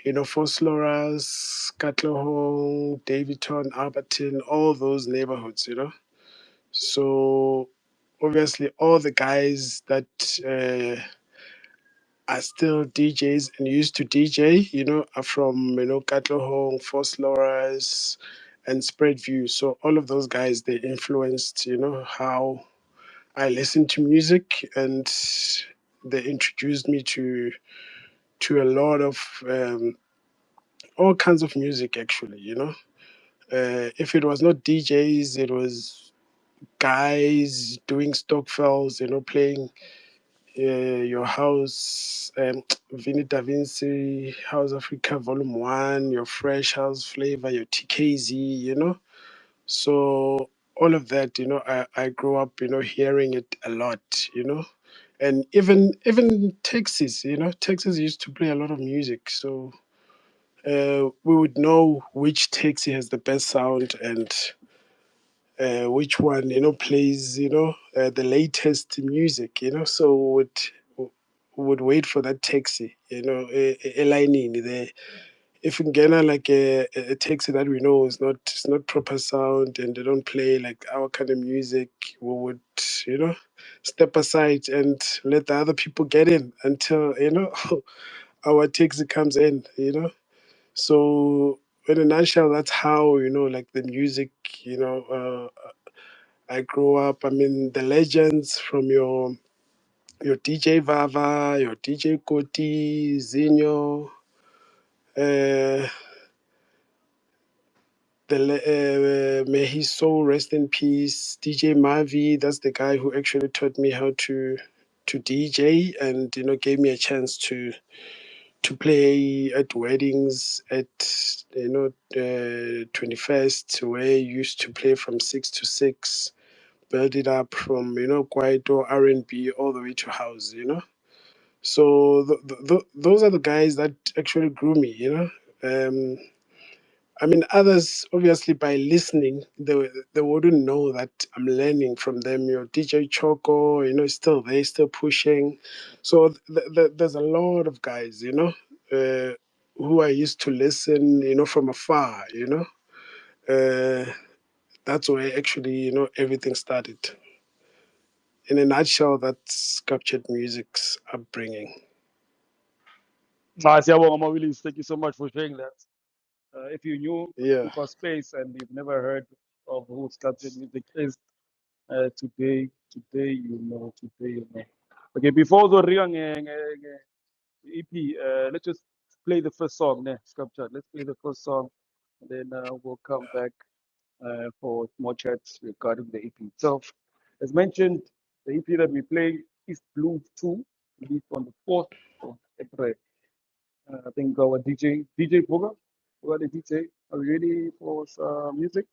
Vosloras, Katlehong, Davidton, Alberton, all those neighborhoods. So obviously all the guys that are still DJs and used to DJ, are from, Katlehong, Vosloras, and Spread View. So all of those guys, they influenced, how I listen to music, and they introduced me to a lot of all kinds of music actually. If it was not DJs, it was guys doing stock files, playing your house, Vinny Da Vinci, House Africa Volume 1, your Fresh House Flavor, your TKZ. So all of that, I grew up, hearing it a lot, and even Texas, Texas used to play a lot of music. So we would know which taxi has the best sound, and which one plays the latest music. So would wait for that taxi, lining there. If we get like a taxi that we know is not proper sound, and they don't play like our kind of music, we would step aside and let the other people get in until our taxi comes in. So in a nutshell, that's how like the music, I grew up. I mean, the legends from your DJ Vava, your DJ Koti, Zinho, uh, may his soul rest in peace. DJ Mavi, that's the guy who actually taught me how to DJ, and gave me a chance to play at weddings, at 21st, where I used to play from 6 to 6, build it up from kwaito, R&B, all the way to house. So those are the guys that actually grew me. um I mean, others obviously by listening, they wouldn't know that I'm learning from them. Your DJ Choco, is still there, still pushing. So there's a lot of guys, who I used to listen, from afar. Uh, that's where actually, everything started. In a nutshell, that's Captured Music's upbringing. Siyabonga, Mawili. Thank you so much for sharing that. If you're new Yeah. to our space and you've never heard of who Sculptured Music is, today you know. Okay, before the real EP, let's just play the first song, Sculptured. Let's play the first song, and then we'll come back for more chats regarding the EP itself. As mentioned, the EP that we play is Blue 2, released on the 4th of April. I think our DJ Boga, the DJ, are you ready for some music?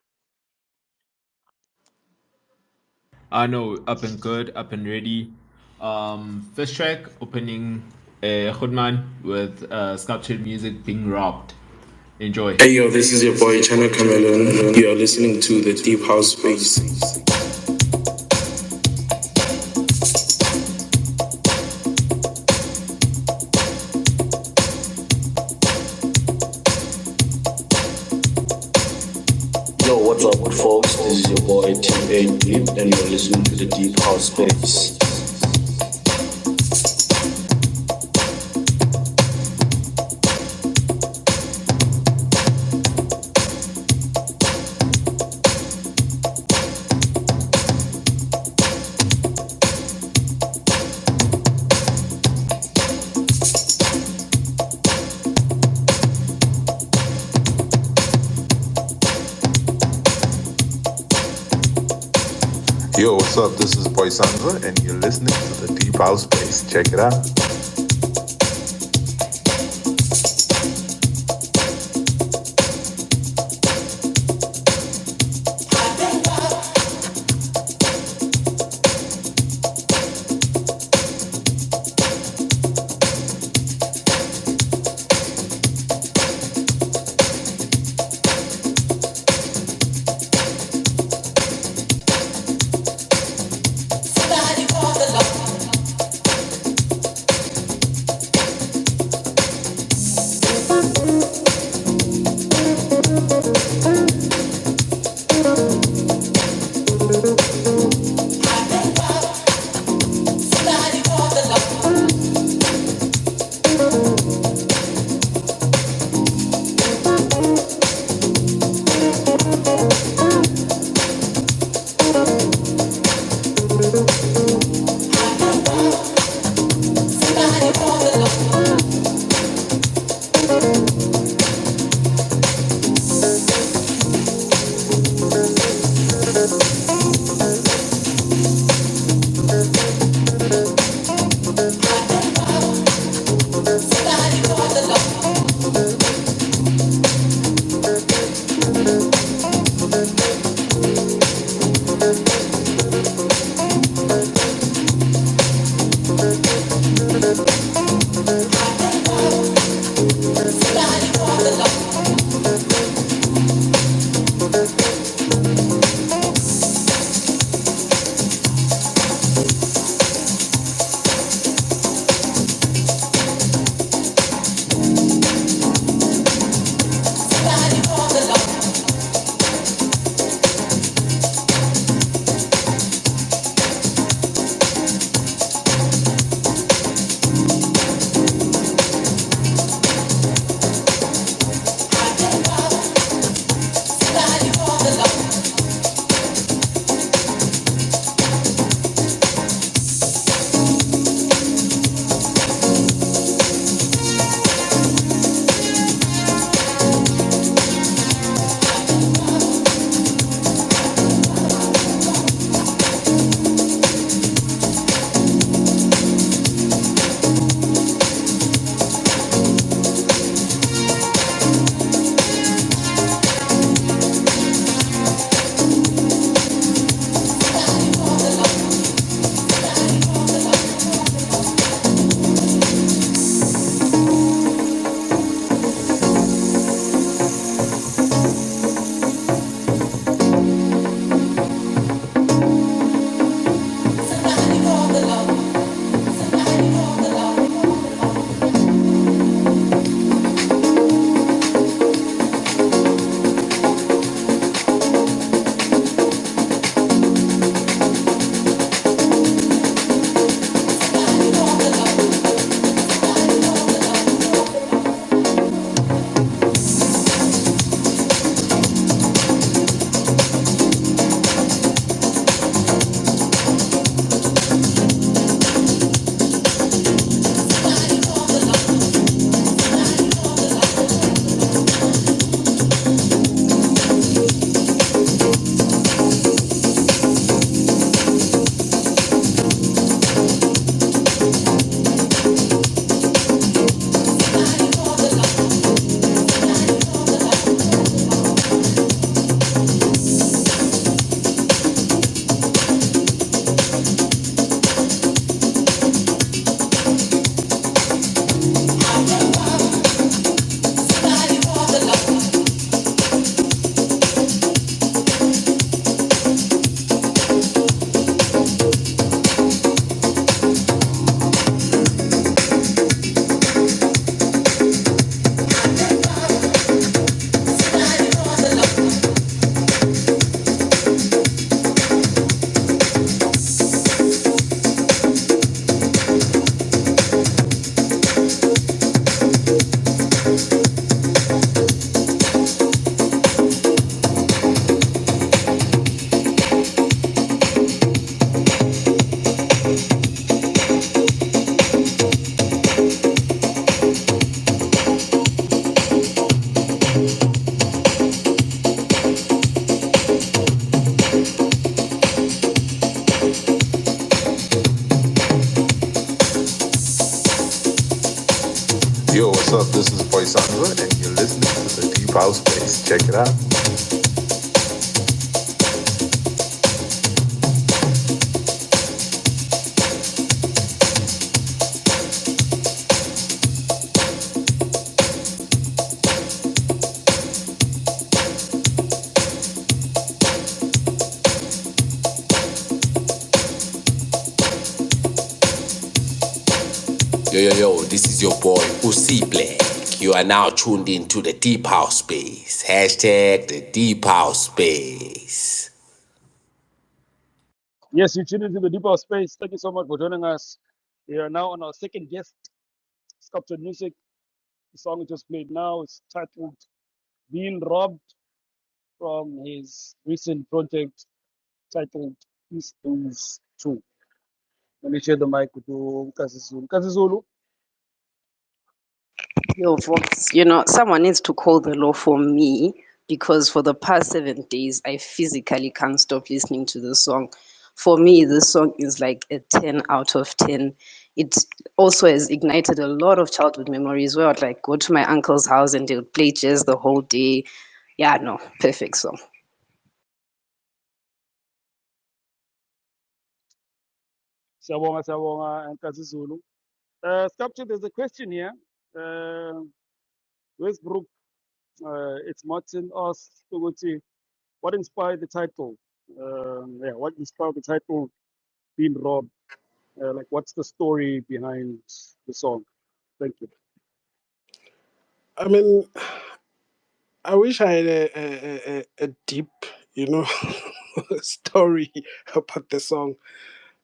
I know, up and good, up and ready. First track, opening Goodman with Sculptured Music Being Robbed. Enjoy. Hey yo, this is your boy Chana Camelon. You are listening to the Deep House Space. Yo, what's up, folks? This is your boy TimAdeep, and you're listening to the Deep House Space. Yo, what's up? This is Boy Sandra, and you're listening to the Deep House Space. Check it out. up? This is Poisandra, and you're listening to the Deep House Space. Check it out. Yo, this is your boy Usi Black. You are now tuned into the Deep House Space. Hashtag the Deep House Space. Yes, you tuned into the deeper space. Thank you so much for joining us. We are now on our second guest, Sculptured Music. The song we just played now is titled Being Robbed, from his recent project titled East Blues 2. Let me share the mic with you, Kazizulu. Kazizulu, Yo, Vox, someone needs to call the law for me because for the past 7 days, I physically can't stop listening to this song. For me, this song is like a 10 out of 10. It also has ignited a lot of childhood memories where I'd like go to my uncle's house and they would play jazz the whole day. Yeah, no, perfect song. Siyabonga, and Kazizulu. Sculpture, there's a question here. Westbrook, it's Martin asked, what inspired the title? What inspired the title Being Robbed? Like, what's the story behind the song? Thank you. I mean, I wish I had a deep, you know, story about the song.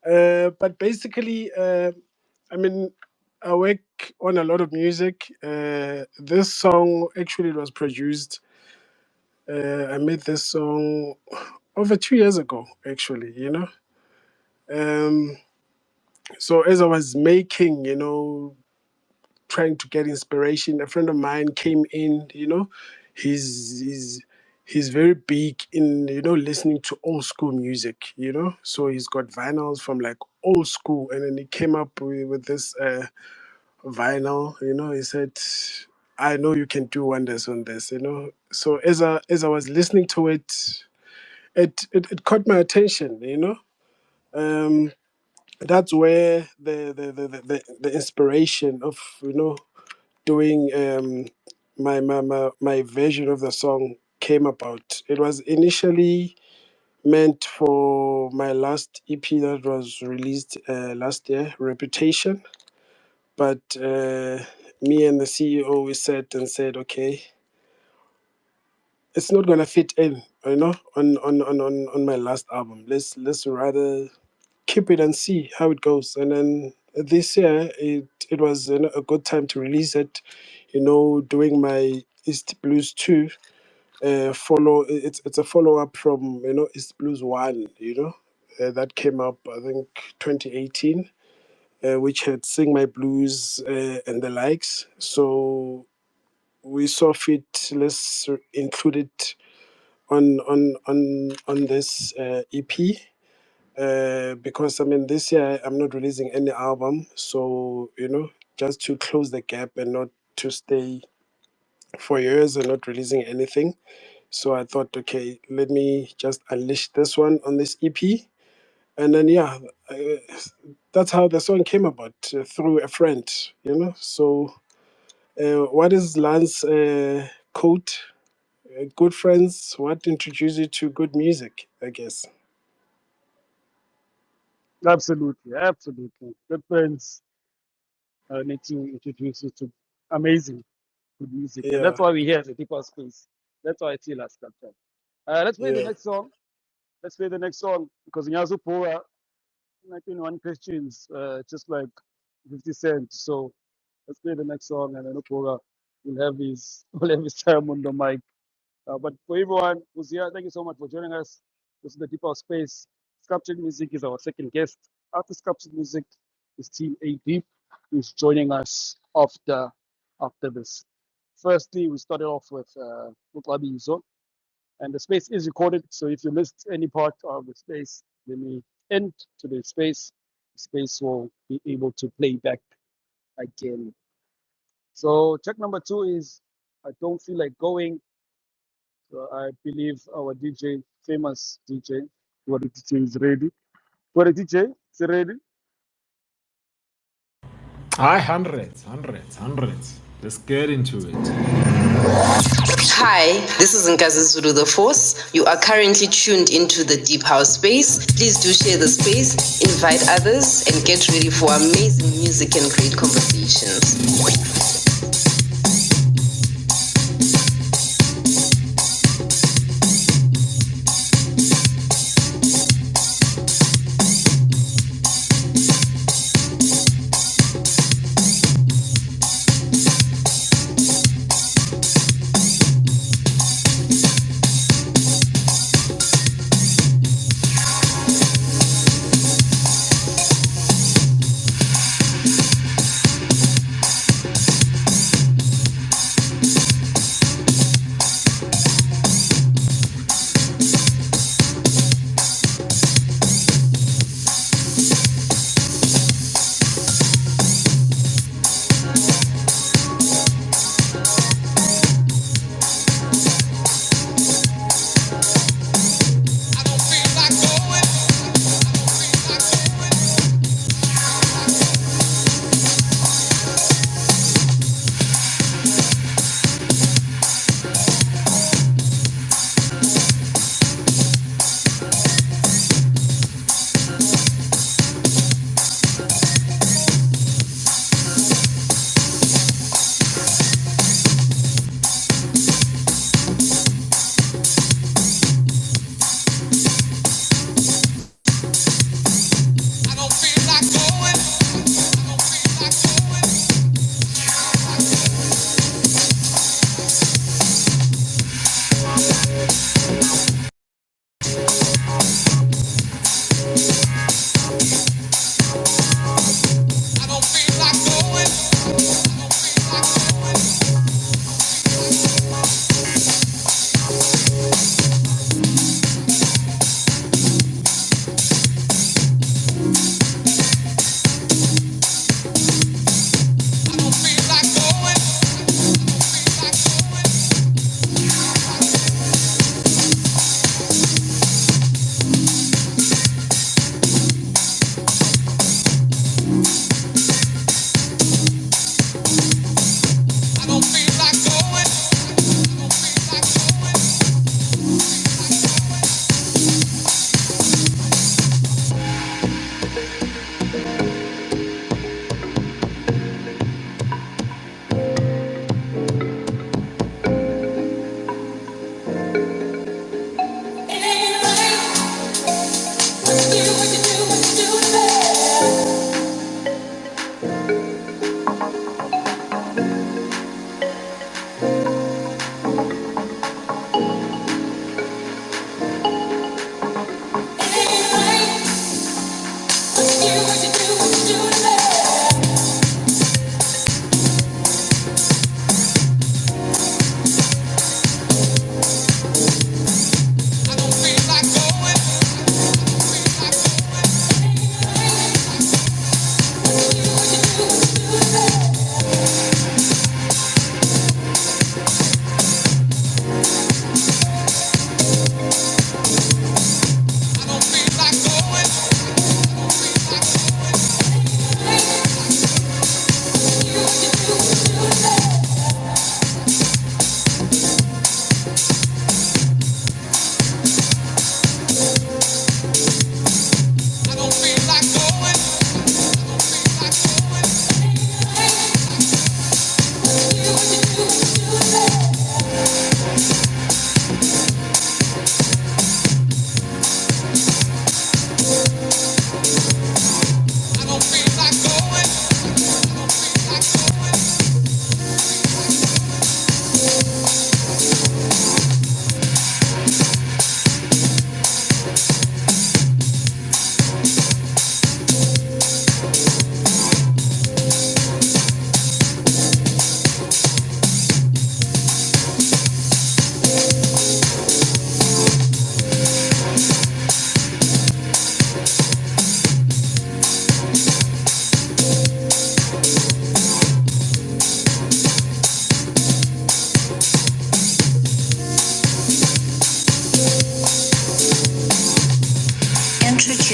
But basically, I mean, I work on a lot of music. This song actually was produced. I made this song over 2 years ago, actually, you know. Um, so as I was making, you know, trying to get inspiration, a friend of mine came in, you know, he's very big in, you know, listening to old school music, you know. So he's got vinyls from like old school, and then he came up with this vinyl, you know. He said, I know you can do wonders on this, you know. So as I was listening to it, it caught my attention, you know. Um, that's where the inspiration of, you know, doing my version of the song came about. It was initially meant for my last EP that was released last year, Reputation. But me and the CEO, we sat and said, okay, it's not gonna fit in, you know, on my last album. Let's rather keep it and see how it goes. And then this year, it was, you know, a good time to release it. You know, doing my East Blues 2. It's a follow up from, you know, East Blues 1. You know, that came up, I think, 2018. Which had Sing My Blues and the likes. So we saw fit, let's include it on this EP. Because I mean, this year I'm not releasing any album, so, you know, just to close the gap and not to stay for years and not releasing anything. So I thought, okay, let me just unleash this one on this EP. And then, yeah, uh, that's how the song came about, through a friend, you know. So, what is Lance quote? Good friends, what introduce you to good music, I guess. Absolutely. Good friends need to introduce you to amazing good music. And Yeah, that's why we're here at the Deeper Space. That's why I feel like Sculpture. Let's play the yeah. next song. Because Nyazo Poa, 21 questions, just like 50 Cent. So let's play the next song, and then Poa will have his will have his time on the mic. But for everyone who's here, thank you so much for joining us. This is the Deeper Space. Sculptured Music is our second guest. After Sculptured Music is Team Adeep, who's joining us after this. Firstly, we started off with Xabizo, and the space is recorded. So if you missed any part of the space, let me end today's space. The space will be able to play back again. So check number 2 is I don't feel like going. So I believe our DJ, famous DJ, what DJ is ready. What DJ is ready. Hi, hundreds. Let's get into it. Hi, this is Xabizo the Force. You are currently tuned into the Deep House space. Please do share the space, invite others, and get ready for amazing music and great conversations.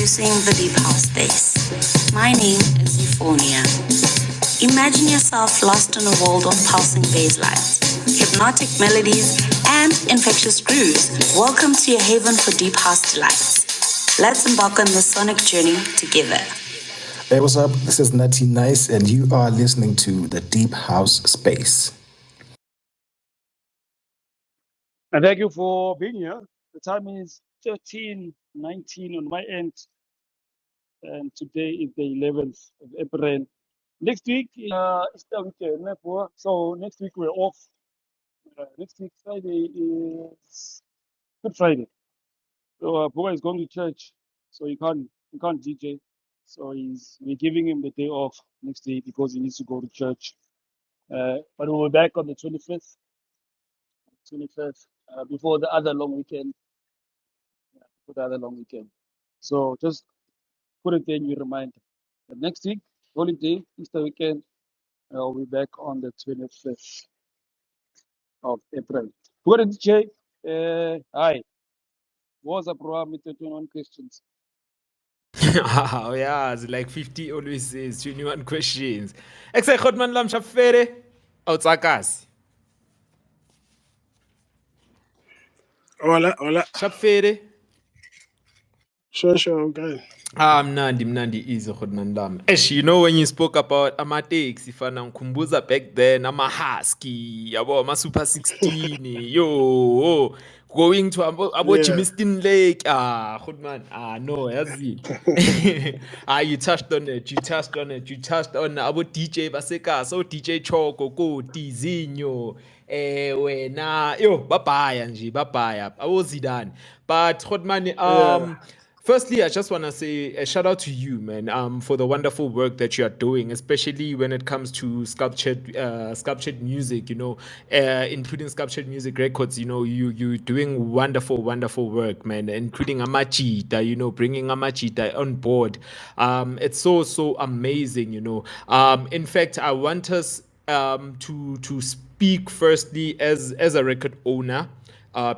Introducing the Deep House Space. My name is Euphonia. Imagine yourself lost in a world of pulsing bass lines, hypnotic melodies, and infectious grooves. Welcome to your haven for deep house delights. Let's embark on this sonic journey together. Hey, what's up? This is Nutty Nice, and you are listening to the Deep House Space. And thank you for being here. The time is 13:19 on my end, and today is the 11th of April. Next week is the weekend, so next week we're off. Next week Friday is Good Friday. So Boga is going to church, so he can't DJ. So we're giving him the day off next day because he needs to go to church. But we'll be back on the 25th, before the other long weekend. For the other long weekend. So just put it there in your mind. But next week, holiday, Easter weekend, I'll be back on the 25th of April. What did DJ? Hi. What's up, bro? With the 21 questions. Oh, yeah, it's like 50 always says 21 questions. Except Khotman Lam Shafere, Outsakas. Hola. Shafere. Sure, I'm good. Mnandi easy Khotman Lam. Esh, you know when you spoke about Amatex, if I kumbuza back then, Husky, ama Super 16, yo, going to about Yeah. Jimistin Lake. Khotman, no, yazi. You touched on it. You touched on about DJ Baseka, so DJ Choko, go Tizinho. Wena, yo, babaya nje, babaya. Awuzidani. But Khotman, Yeah. firstly, I just want to say a shout out to you, man, for the wonderful work that you are doing, especially when it comes to sculptured music. Including sculptured music records. You're doing wonderful work, man, including Amachita. Bringing Amachita on board. It's so amazing. In fact, I want us to speak firstly as a record owner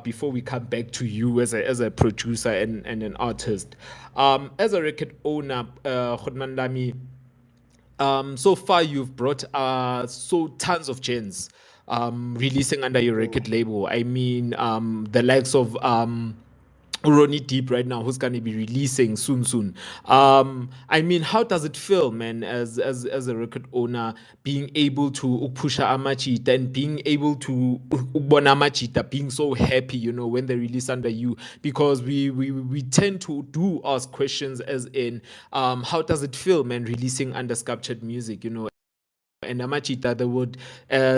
before we come back to you as a producer and an artist. As a record owner, Khotman Lami, so far you've brought so tons of gens releasing under your record label. I mean, the likes of Ronnie Deep right now, who's going to be releasing soon. I mean, how does it feel, man, as a record owner, being able to push Amachita and being able to ukubona Amachita being so happy, when they release under you? Because we tend to do ask questions as in, how does it feel, man, releasing under Sculptured Music, and Amachita, they would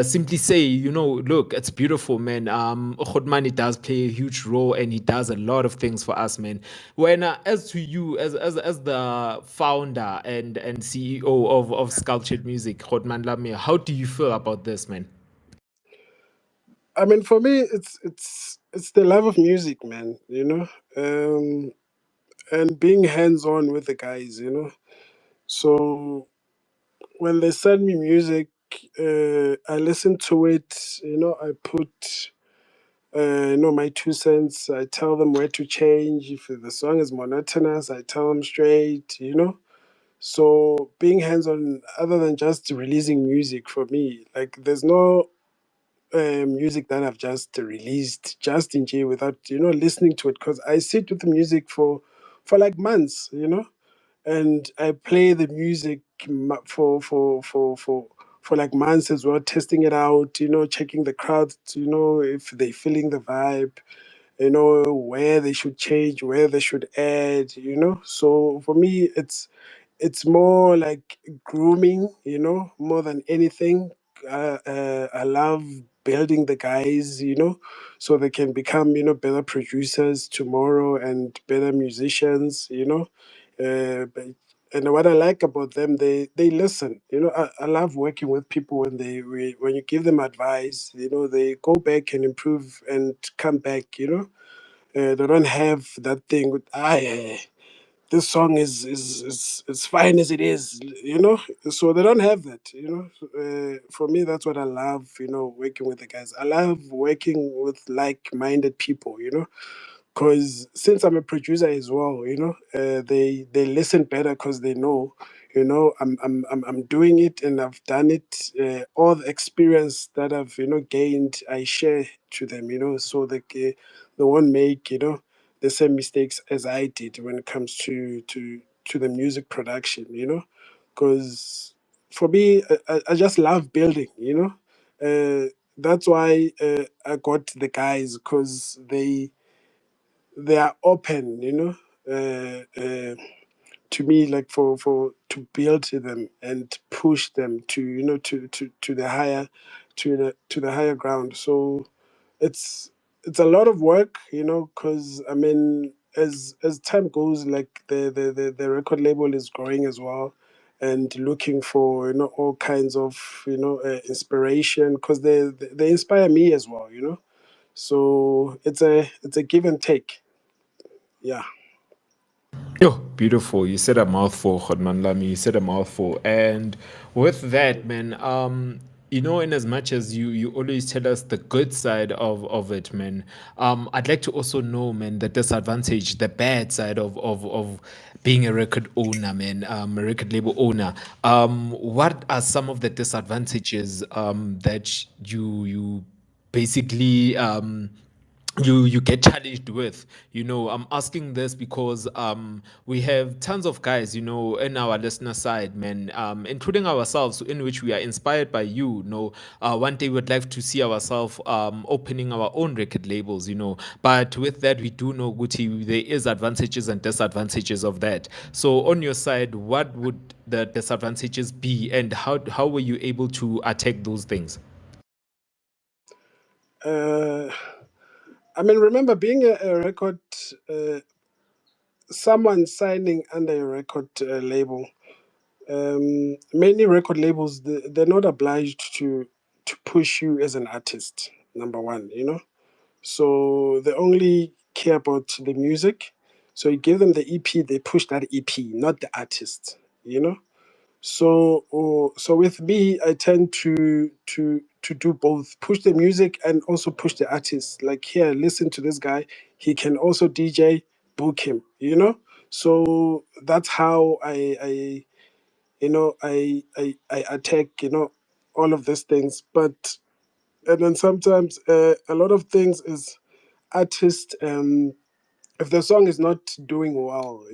simply say, look, it's beautiful, man. Khodmani does play a huge role and he does a lot of things for us, man. When as to you, as the founder and CEO of Sculptured Music, Khodman Lamir, how do you feel about this, man? I mean, for me, it's the love of music, man. And being hands on with the guys. So when they send me music, I listen to it. I put my 2 cents. I tell them where to change. If the song is monotonous, I tell them straight. So being hands on, other than just releasing music for me, like there's no music that I've just released just in J without listening to it, because I sit with the music for like months. And I play the music for like months as well, testing it out, checking the crowd, if they're feeling the vibe, where they should change, where they should add. So for me, it's more like grooming, more than anything. I love building the guys, so they can become, better producers tomorrow and better musicians. And what I like about them, they listen. I love working with people when when you give them advice, they go back and improve and come back. They don't have that thing with this song is fine as it is. So they don't have that. For me, that's what I love, working with the guys. I love working with like-minded people. because since I'm a producer as well, they listen better because they know, I'm doing it and I've done it. All the experience that I've gained, I share to them, so they won't make the same mistakes as I did when it comes to the music production, because for me, I just love building, that's why I got the guys because they are open, to me, like for to build to them and push them to to the higher to the higher ground. So it's a lot of work, because I mean, as time goes, like the record label is growing as well, and looking for all kinds of inspiration, because they inspire me as well, so it's a give and take. Yeah. Oh, beautiful. You said a mouthful, Khodman Lami. You said a mouthful. And with that, man, in as much as you always tell us the good side of it, man, I'd like to also know, man, the disadvantage, the bad side of being a record owner, man, a record label owner. What are some of the disadvantages that you basically you get challenged with? I'm asking this because we have tons of guys in our listener side, man, including ourselves, in which we are inspired by one day we'd like to see ourselves opening our own record labels, but with that we do know, Guti, there is advantages and disadvantages of that. So on your side, what would the disadvantages be, and how were you able to attack those things? uh I mean, remember being a record, someone signing under a record label. Many record labels, they're not obliged to push you as an artist. Number one, so they only care about the music. So you give them the EP, they push that EP, not the artist. So with me, I tend to do both, push the music and also push the artist. Like, here, listen to this guy. He can also DJ, book him. So that's how I attack all of these things. But and then sometimes a lot of things is artist. If the song is not doing well,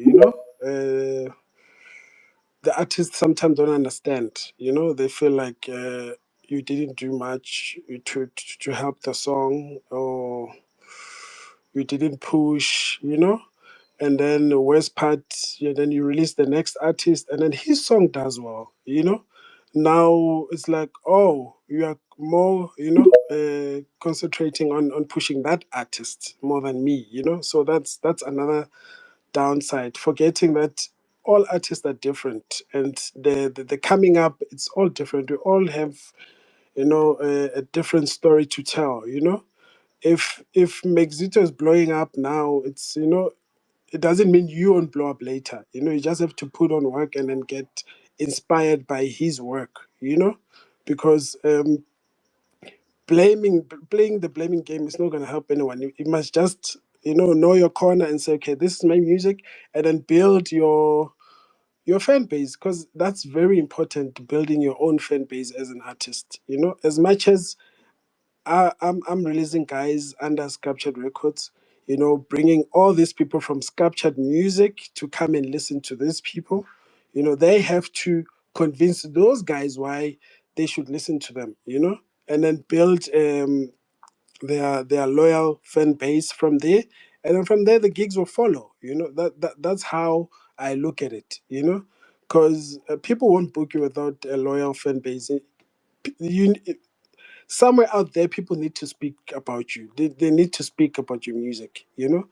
the artists sometimes don't understand. They feel like you didn't do much to help the song, or you didn't push. And then the worst part, then you release the next artist, and then his song does well. Now it's like, oh, you are more concentrating on pushing that artist more than me. So that's another downside, forgetting that all artists are different, and the coming up, it's all different. We all have a different story to tell. If Mexito is blowing up now, it's it doesn't mean you won't blow up later. You just have to put on work and then get inspired by his work. Because playing the blaming game is not going to help anyone. You must just know your corner and say, okay, this is my music, and then build your fan base, because that's very important, building your own fan base as an artist. As much as I'm releasing guys under Sculptured Records, bringing all these people from Sculptured Music to come and listen to these people. They have to convince those guys why they should listen to them. And then build their loyal fan base from there, and then from there the gigs will follow. That's how I look at it. Because people won't book you without a loyal fan base. You Somewhere out there, people need to speak about you. They need to speak about your music. In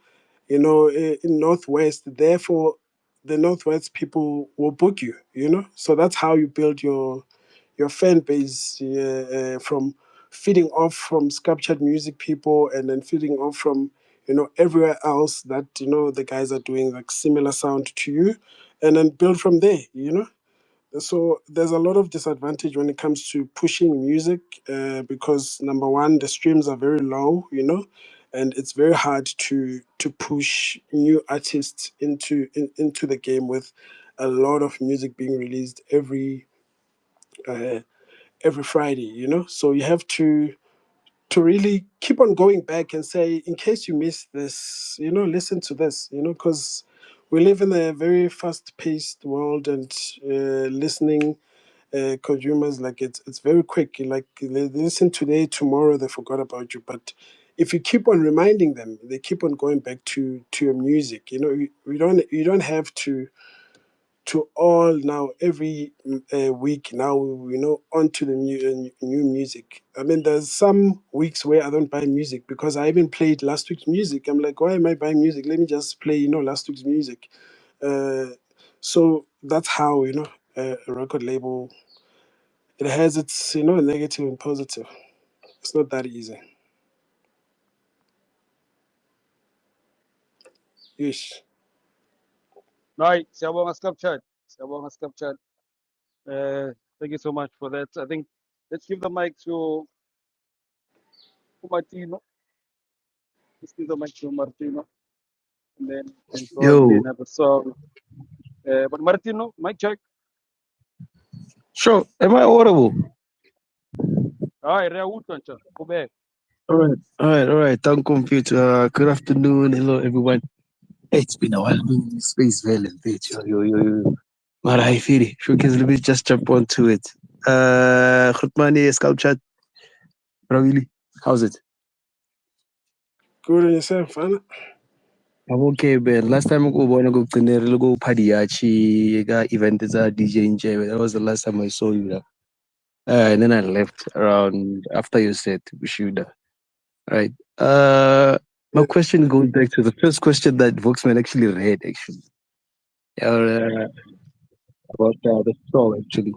Northwest, therefore the Northwest people will book you. So that's how you build your fan base, from feeding off from Sculptured Music people, and then feeding off from everywhere else that the guys are doing like similar sound to you, and then build from there. So there's a lot of disadvantage when it comes to pushing music, because number one, the streams are very low, and it's very hard to push new artists into the game with a lot of music being released uh, every Friday. So you have to really keep on going back and say, in case you missed this, listen to this, because we live in a very fast-paced world, and listening consumers, like it's very quick. Like they listen today, tomorrow they forgot about you. But if you keep on reminding them, they keep on going back to your music. You don't have to all now every week now, onto the new music. I mean, there's some weeks where I don't buy music because I even played last week's music. I'm like, why am I buying music? Let me just play last week's music. uh, so that's how a record label, it has its negative and positive. It's not that easy. Yes. Right, siyabonga Sculptured. Siyabonga Sculptured. Thank you so much for that. I think let's give the mic to Martino. Let's give the mic to Martino, and then we can probably Yo, have a song. But Martino, mic check. sure. Am I audible? Hi, Rea Utancha. Kube. All right. Thank computer. Good afternoon. Hello, everyone. Hey, it's been a while. I've been in this space, Valen. Yo. But I feel it. Showcase, let me just jump onto it. Khutmani, Sculptured. Ravili, how's it? Good on yourself, Anna. I'm okay, man. Last time I go go Padiachi, event is a DJ in Jay. That was the last time I saw you. And then I left around after you said we should. Right. My Yeah. question goes back to the first question that Voxman actually read, actually, uh, about the song, actually,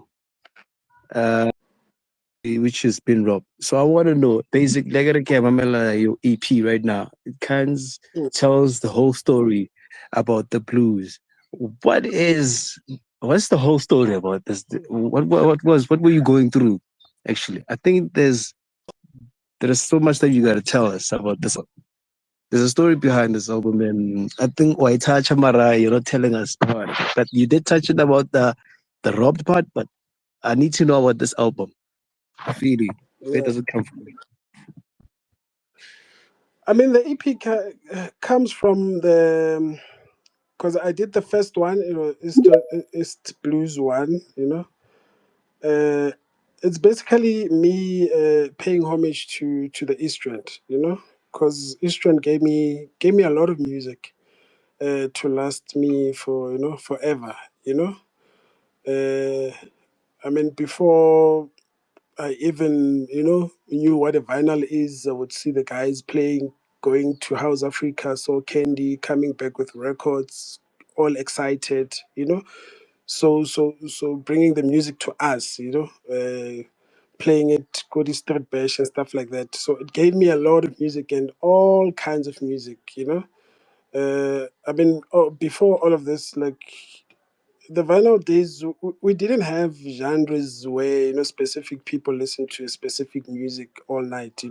which has been robbed. So I want to know, basically, I gotta get your EP right now. It kind of tells the whole story about the blues. What is, what's the whole story about this? What were you going through? Actually, I think there is so much that you gotta tell us about this. There's a story behind this album, and I think Waitacha Mara, you're not telling us about it. But you did touch it about the robbed part, but I need to know about this album. Really, where Yeah. does it come from? I mean, the EP comes from the, because I did the first one, East Blues one. It's basically me paying homage to the East End, because East End gave me a lot of music to last me for forever. Uh, I mean, before I even knew what a vinyl is, I would see the guys playing, going to House Africa, saw Candy coming back with records, all excited. So bringing the music to us, playing it, Cody Street Bash and stuff like that. So it gave me a lot of music and all kinds of music. I mean, before all of this, like the vinyl days, we didn't have genres where specific people listen to specific music all night.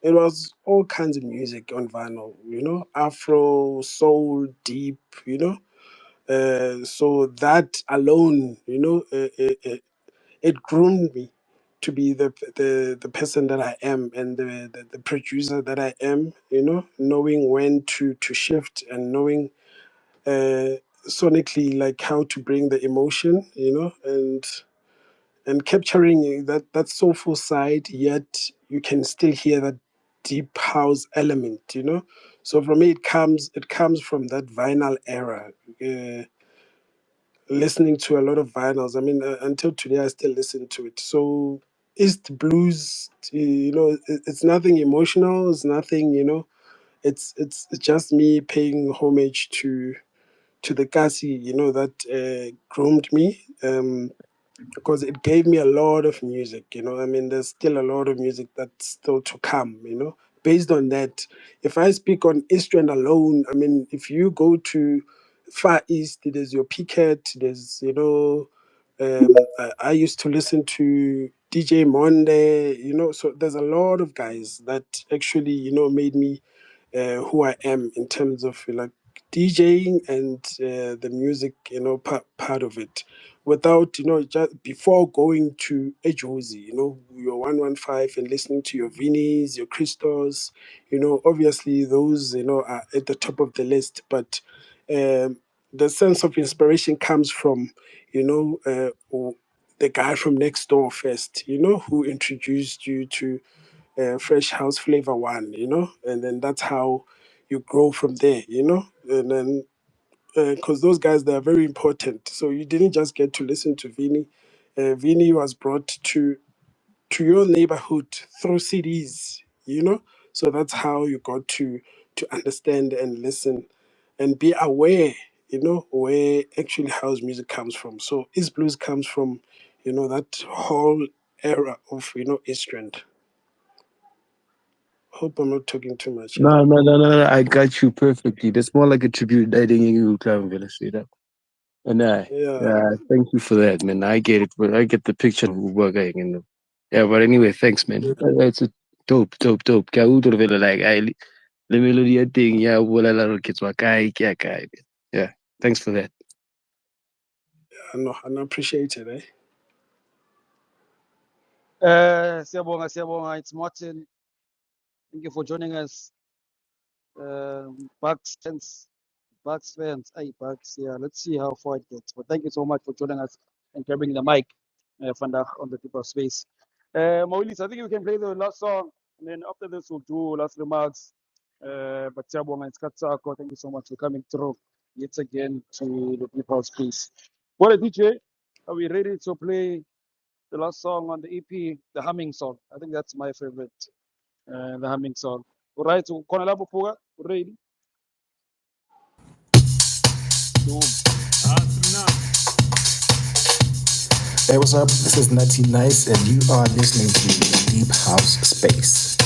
It was all kinds of music on vinyl. Afro, soul, deep. So that alone, it groomed me to be the person that I am, and the producer that I am. Knowing when to shift, and knowing sonically, like how to bring the emotion, and capturing that soulful side, yet you can still hear that deep house element. So for me, it comes from that vinyl era. Listening to a lot of vinyls. I mean, until today, I still listen to it. So East Blues, it's nothing emotional. It's nothing, it's just me paying homage to the Kasi, that groomed me. Because it gave me a lot of music. I mean, there's still a lot of music that's still to come. Based on that, if I speak on Eastern alone, I mean, if you go to Far East, there's your Picket, there's I used to listen to DJ Monde. So there's a lot of guys that actually made me who I am in terms of like DJing and the music, part of it. Without, just before going to a Josie, your 115 and listening to your Vinnies, your Christos, obviously those, are at the top of the list. But the sense of inspiration comes from, the guy from next door first, who introduced you to Fresh House Flavor One, and then that's how you grow from there, and then because those guys, they are very important. So you didn't just get to listen to Vinny. Vinny was brought to your neighborhood through CDs, So that's how you got to understand and listen and be aware, where actually house music comes from. So East Blues comes from, that whole era of, East Strand. Hope I'm not talking too much. Yeah. No. I got you perfectly. That's more like a tribute. I think you can really say that. And Yeah. thank you for that, man. I get it. I get the picture of what I can. Yeah, but anyway, thanks, man. It's a dope. Kaya utol vela like the melody thing. Yeah, wala la kids wa kai kya kai. Yeah, thanks for that. I appreciate it. Siyabonga. It's Martin. Thank you for joining us. Bucks fans. Hey, Bucks. Yeah, let's see how far it gets. But thank you so much for joining us and grabbing the mic, Vandag, on the tip of space. Maulis, I think we can play the last song, and then after this we'll do last remarks. But Siyabonga and Skatsako, thank you so much for coming through yet again to the people space. What a DJ. Are we ready to play the last song on the EP, the humming song? I think that's my favorite, the humming song. All right, so Kona Labo Puga, ready? Boom. Hey, what's up? This is Nutty Nice, and you are listening to the Deep House Space.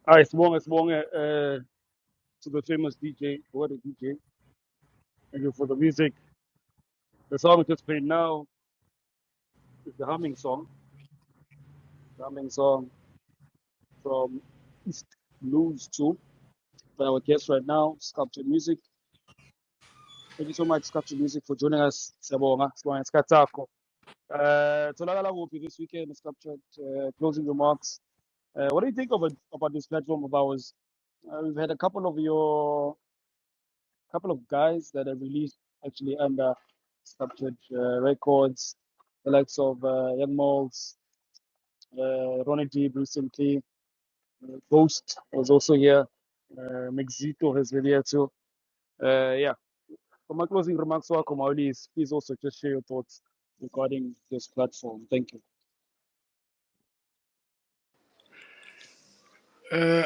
All right, sibonge to the famous DJ, what a DJ. Thank you for the music. The song we just played now is the humming song from East Blues 2 by our guest right now, Sculptured Music. Thank you so much, Sculptured Music, for joining us. Siyabonga, sibonga ngesikhathi sakho. Tholakala kuphi this weekend, Sculptured? Closing remarks. What do you think about this platform of ours? We've had a couple of guys that have released actually under Sculptured Records, the likes of Young Malls, Ronnie Deeb recently, Ghost was also here, Mexito has been here too. Yeah, for my closing remarks, please also just share your thoughts regarding this platform. Thank you.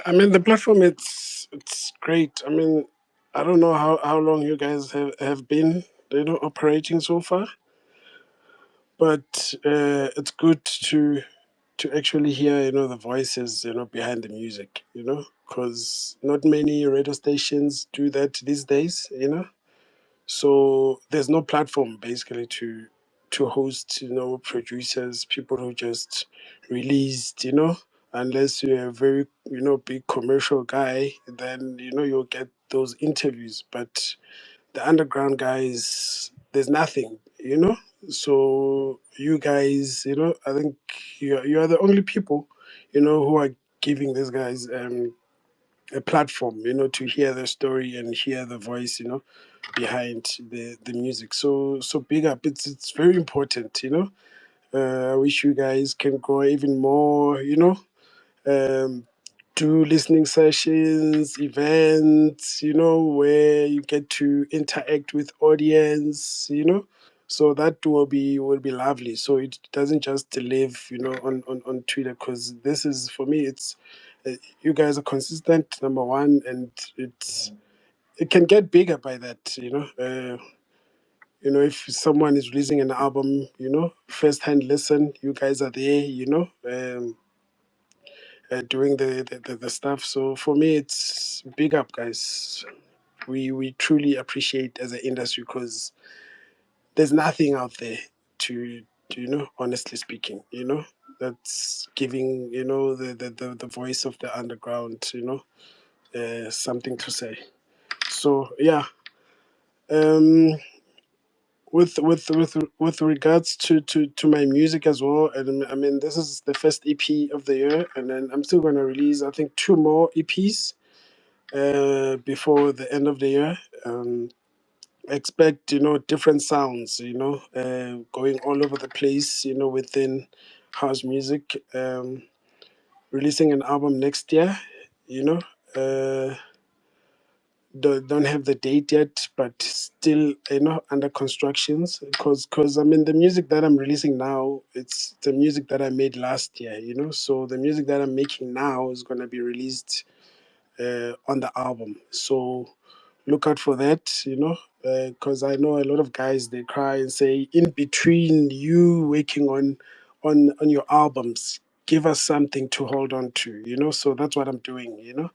I mean, the platform it's great. I mean, I don't know how long you guys have been operating so far, but it's good to actually hear the voices behind the music, because not many radio stations do that these days. So there's no platform basically to host producers, people who just released. Unless you're a very big commercial guy, then you'll get those interviews. But the underground guys, there's nothing. So you guys, I think you are the only people who are giving these guys a platform to hear their story and hear the voice behind the music. So big up. It's very important. I wish you guys can go even more. Um, do listening sessions, events, where you get to interact with audience. So that will be lovely. So it doesn't just live on Twitter, because this is for me. It's you guys are consistent, number one, and it can get bigger by that. If someone is releasing an album, first hand listen, you guys are there, doing the stuff. So for me, it's big up, guys. We truly appreciate as an industry, because there's nothing out there to honestly speaking, that's giving the voice of the underground, something to say. So yeah. Um, with regards to my music as well, and I mean, this is the first EP of the year, and then I'm still going to release, I think, 2 more EPs before the end of the year. Expect different sounds, going all over the place, within house music. Releasing an album next year. you know uh don't have the date yet, but still under constructions, because I mean, the music that I'm releasing now, it's the music that I made last year. So the music that I'm making now is going to be released on the album. So look out for that, because I know a lot of guys, they cry and say, in between you working on your albums, give us something to hold on to. So that's what I'm doing.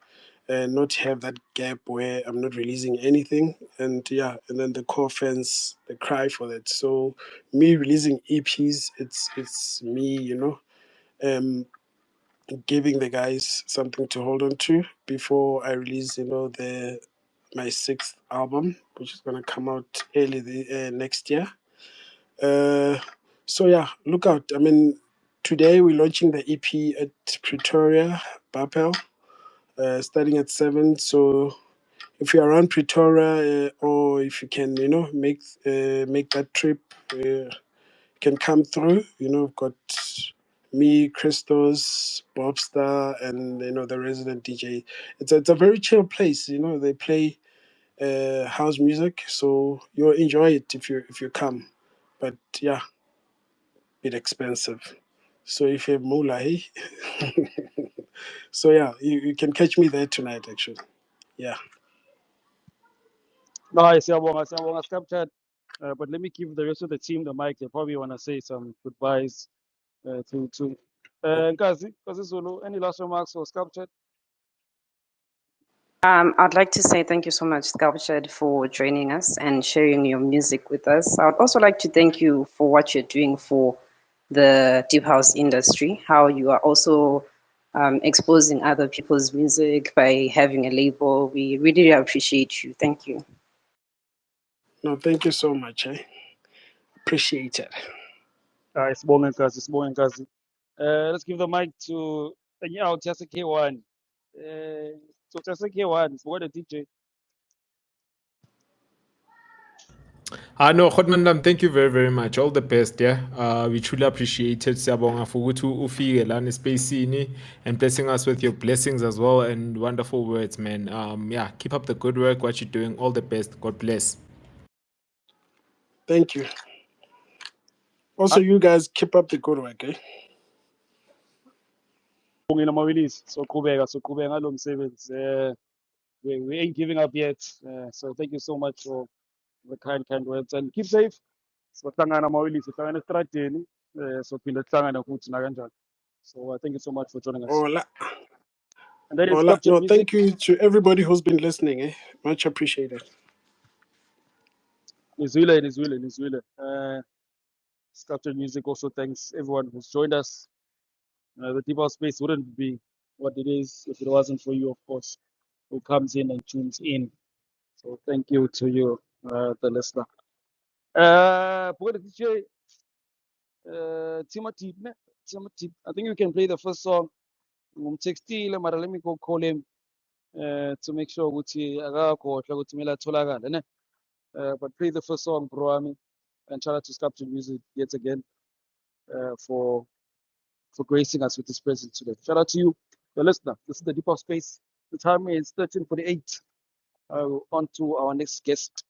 And not have that gap where I'm not releasing anything. And yeah, and then the core fans, they cry for that. So me releasing EPs, it's me, um, giving the guys something to hold on to before I release, my sixth album, which is gonna come out early next year. Uh, so yeah, look out. I mean, today we're launching the EP at Pretoria, Bapel, starting at 7. So if you're around Pretoria, or if you can, make that trip, can come through. We've got me, Christos, Bobstar, and the resident DJ. It's a very chill place. They play house music, so you'll enjoy it if you come. But yeah, bit expensive. So if you're Mula, hey. So yeah, you can catch me there tonight. Actually, yeah. Nice, Siyabonga, Sculptured. But let me give the rest of the team the mic. They probably want to say some goodbyes to Nkazi Zulu. Any last remarks for Sculptured? I'd like to say thank you so much, Sculptured, for joining us and sharing your music with us. I'd also like to thank you for what you're doing for the deep house industry, how you are also exposing other people's music by having a label. We really appreciate you. Thank you. No, thank you so much. Appreciate it. Sibonge nkazi, sibonge nkazi. Let's give the mic to Nyao Tessa K1. So Tessa K1, what a DJ. No, Khotmandam, thank you very, very much. All the best, yeah. We truly appreciate it. Siyabonga for ukuthi ufike lana espacini and blessing us with your blessings as well and wonderful words, man. Yeah, keep up the good work, what you're doing. All the best. God bless. Thank you. Also, you guys keep up the good work, eh? So qhubeka ngalo msebenzi. We ain't giving up yet. So thank you so much for the kind words and keep safe. Sihlangana amawilisi, sihlangana estradeni. So phinde sihlangane futhi nakanjalo. So thank you so much for joining us. Hola. And that is Hola. Sculptured No, Music. thank you to everybody who's been listening, eh? Much appreciated. Nizwile. Sculptured Music also thanks everyone who's joined us. The deep house space wouldn't be what it is if it wasn't for you, of course, who comes in and tunes in. So thank you to you, the listener. Boy, DJ, TimAdeep, ne? TimAdeep. I think you can play the first song. Textile, mara let me go call him to make sure ukuthi akakhohlwa ukuthi kumele atholakale, ne? But play the first song, bro, Ami, and shout out to Sculptured Music yet again for gracing us with his presence today. Shout out to you, the listener. This is the Deep House Space. The time is 13:48. On to our next guest.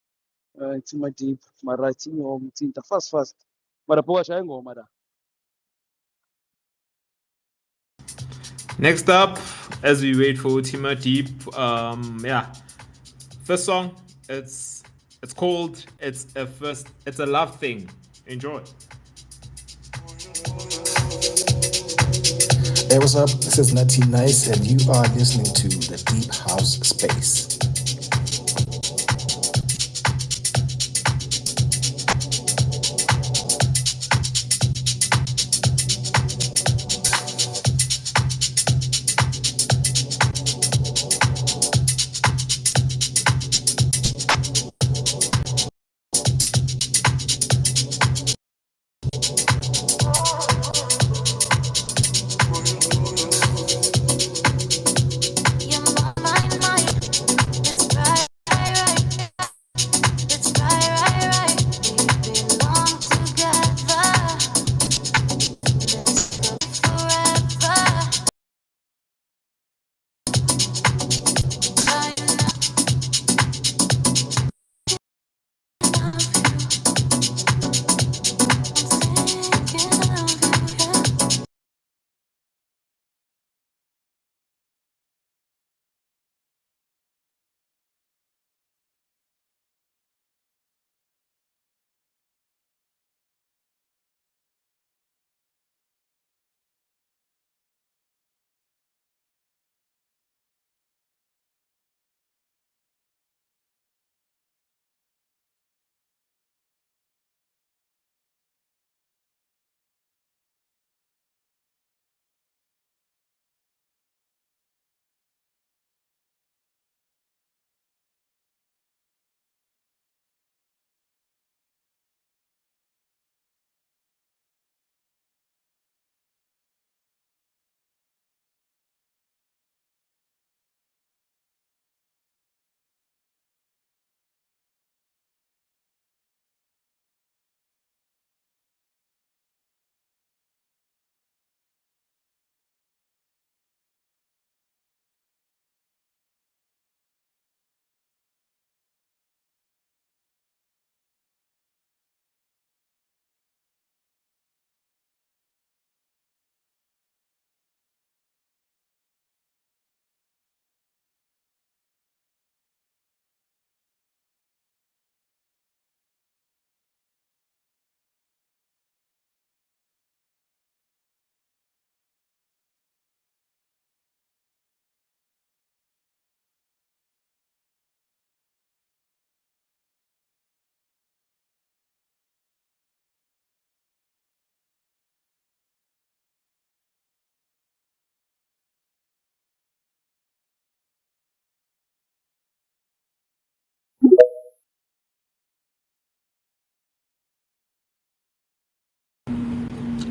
TimAdeep, my right in your team. Fast. Marapoa Shayango, Mara. Next up, as we wait for TimAdeep, yeah. First song, it's called It's a Love Thing. Enjoy. Hey, what's up? This is Nutty Nice, and you are listening to the Deep House Space.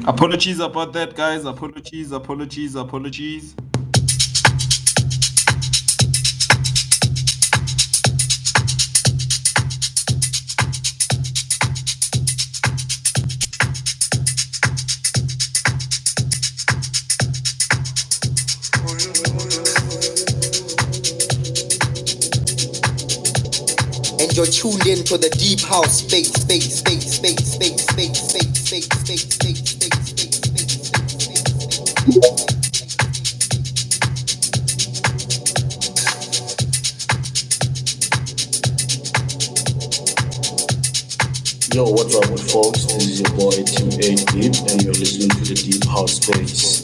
Apologies about that, guys. Apologies. And you're tuned in to the deep house space. Yo, what's up, folks? This is your boy TimAdeep, and you're listening to the Deep House Space.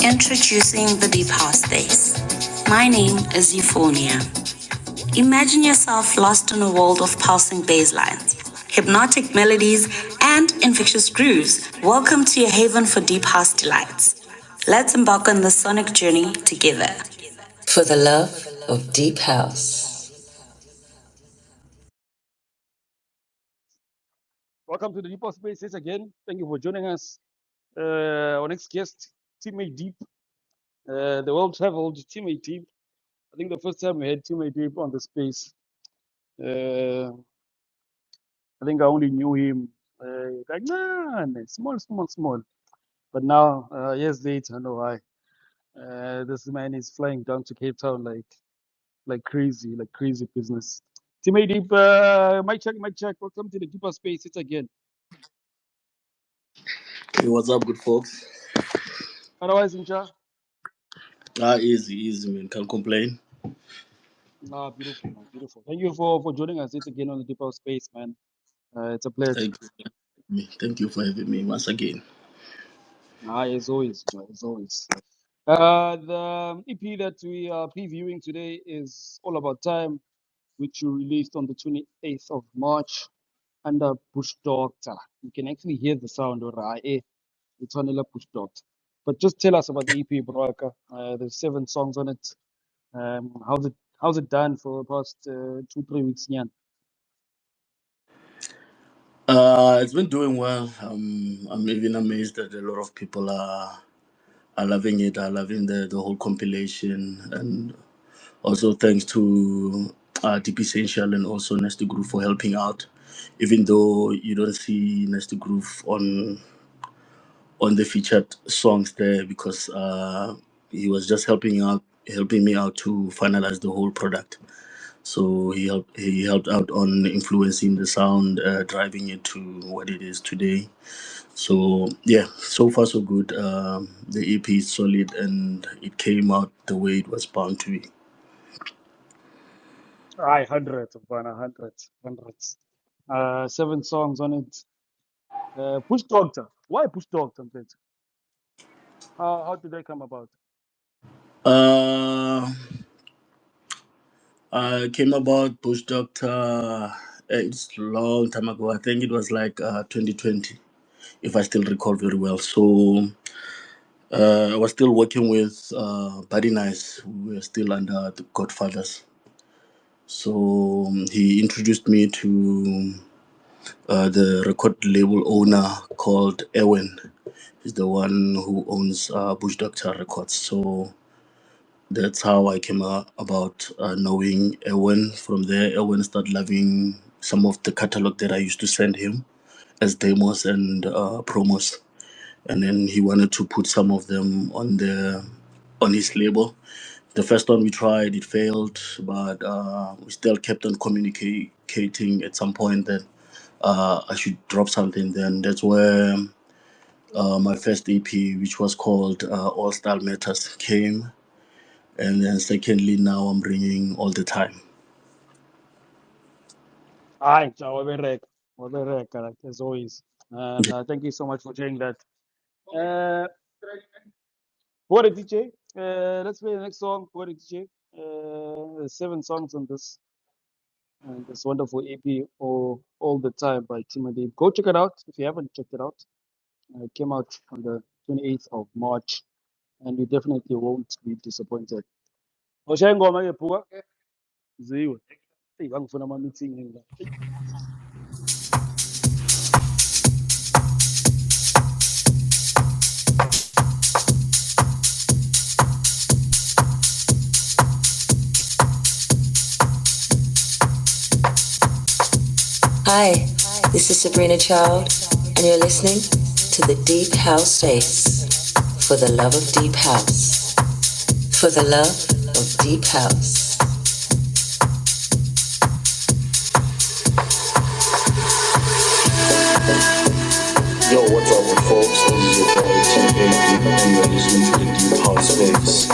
Introducing the Deep House Space. My name is Euphonia. Imagine yourself lost in a world of pulsing bass lines, hypnotic melodies, and infectious grooves. Welcome to your haven for deep house delights. Let's embark on this sonic journey together. For the love of deep house. Welcome to the Deep House Spaces again. Thank you for joining us. Our next guest, TimAdeep, the well-traveled TimAdeep. I think the first time we had TimAdeep on the space, uh, I think I only knew him like small. But now, years later, I know why. This man is flying down to Cape Town like crazy business. TimAdeep, mic check. Welcome to the Deeper Space. It's again. Hey, what's up, good folks? Otherwise, Incha. Easy, man. Can't complain. Ah, beautiful, man, beautiful. Thank you for joining us yet again on the Deeper Space, man. It's a pleasure. Thank you for having me once again. As always, as always. The EP that we are previewing today is All About Time, which you released on the 28th of March under Bush Doctor. You can actually hear the sound or it's on the Bush Doctor. But just tell us about the EP, Baraka. There's 7 songs on it. How's it done for the past 2-3 weeks? Yeah. It's been doing well. I'm even amazed that a lot of people are loving it, are loving the whole compilation, and also thanks to Deep Essential and also Nasty Groove for helping out. Even though you don't see Nasty Groove on the featured songs there, because he was just helping me out to finalize the whole product. So he helped out on influencing the sound, driving it to what it is today. So yeah, so far so good. The EP is solid and it came out the way it was bound to be. Aye, hundreds, Bana, hundreds. 7 songs on it. Push Doctor. Why Push Doctor? How did they come about? Uh, came about Bush Doctor. It's a long time ago. I think it was like 2020, if I still recall very well. So I was still working with Buddy Nice. We were still under the Godfathers. So he introduced me to the record label owner called Ewen. He's the one who owns Bush Doctor Records. So that's how I came about knowing Ewen. From there, Ewen started loving some of the catalog that I used to send him as demos and promos, and then he wanted to put some of them on his label. The first one we tried, it failed, but we still kept on communicating at some point that I should drop something. Then that's where my first EP, which was called All Style Matters, came. And then secondly, now I'm bringing All the Time. Aye, Waberek, as always. And thank you so much for sharing that. What a DJ. Let's play the next song. What a DJ. There's 7 songs on this wonderful EP, all the time by TimAdeep. Go check it out if you haven't checked it out. It came out on the 28th of March, and you definitely won't be disappointed. Oshaya ingoma ke Bhuka? Ziwe. Hey, bangifuna ama-meeting la. Hi, this is Sabrina Child, and you're listening to the Deep House Space. For the love of Deep House. For the love of Deep House. Yo, what's up, folks? This is your boy TimAdeep, and you're listening to the Deep House Space.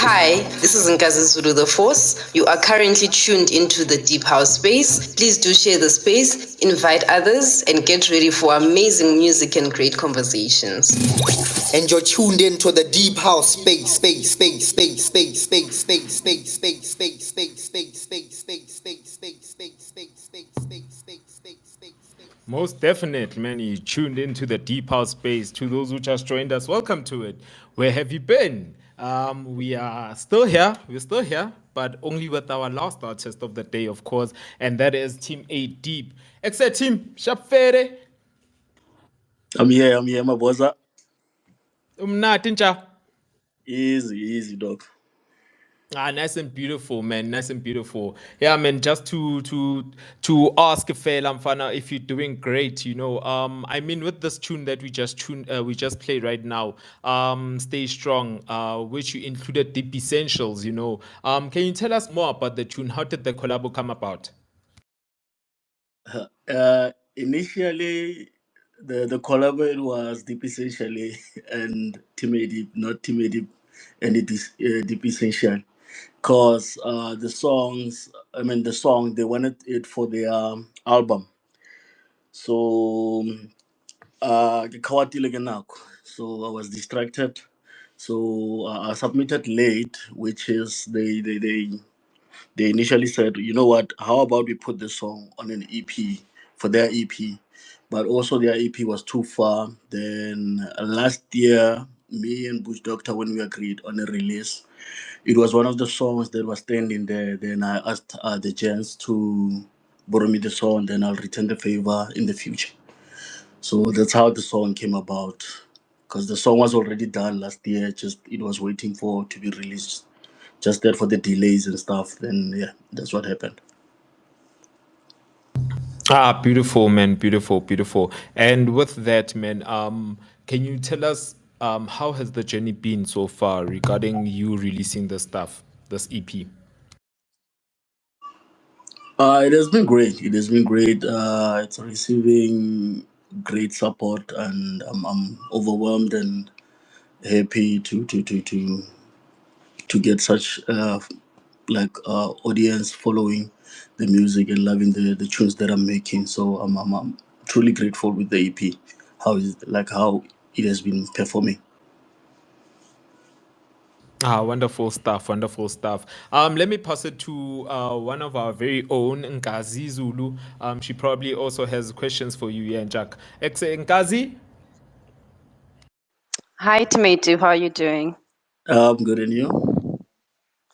Hi, this is Xabizo the Force. You are currently tuned into the Deep House space. Please do share the space, invite others, and get ready for amazing music and great conversations. And you're tuned into the deep house space, space, space, space, space, space, space, space, space, space, space, space, space, space, space, space, space, space, Most definitely, man. You tuned into the deep house space. To those who just joined us, welcome to it. Where have you been? We are still here. We're still here, but only with our last artist of the day, of course, and that is TimAdeep. Except Team Shapfere. I'm here, my boss. Tincha. Easy, dog. Ah, nice and beautiful, man. Nice and beautiful. Yeah, man. Just to ask Mfana, if you're doing great, I mean, with this tune that we just played right now, "Stay Strong," which you included Deep Essentials. Can you tell us more about the tune? How did the collabo come about? Initially, the collaborate was Deep Essentially and TimAdeep, not TimAdeep and it is Deep Essential. Because the song, they wanted it for their album. So, ke khawatile ke nako. So I was distracted. So I submitted late, which is they initially said, you know what, how about we put the song on an EP for their EP? But also their EP was too far. Then last year, me and Bush Doctor, when we agreed on a release, it was one of the songs that was standing there. Then I asked the gents to borrow me the song, then I'll return the favor in the future. So that's how the song came about. Because the song was already done last year, just it was waiting for to be released. Just that for the delays and stuff, then yeah, that's what happened. Ah, beautiful, man. Beautiful, beautiful. And with that, man, can you tell us how has the journey been so far regarding you releasing the stuff, this EP? It has been great. It has been great. It's receiving great support, and I'm overwhelmed and happy to get such audience following the music and loving the tunes that I'm making. So I'm truly grateful with the EP. How it has been performing. Ah, wonderful stuff, wonderful stuff. Let me pass it to one of our very own, Nkazi Zulu. She probably also has questions for you, yeah, Jack. Nkazi? Hi, TimAdeep. How are you doing? I'm good, and you?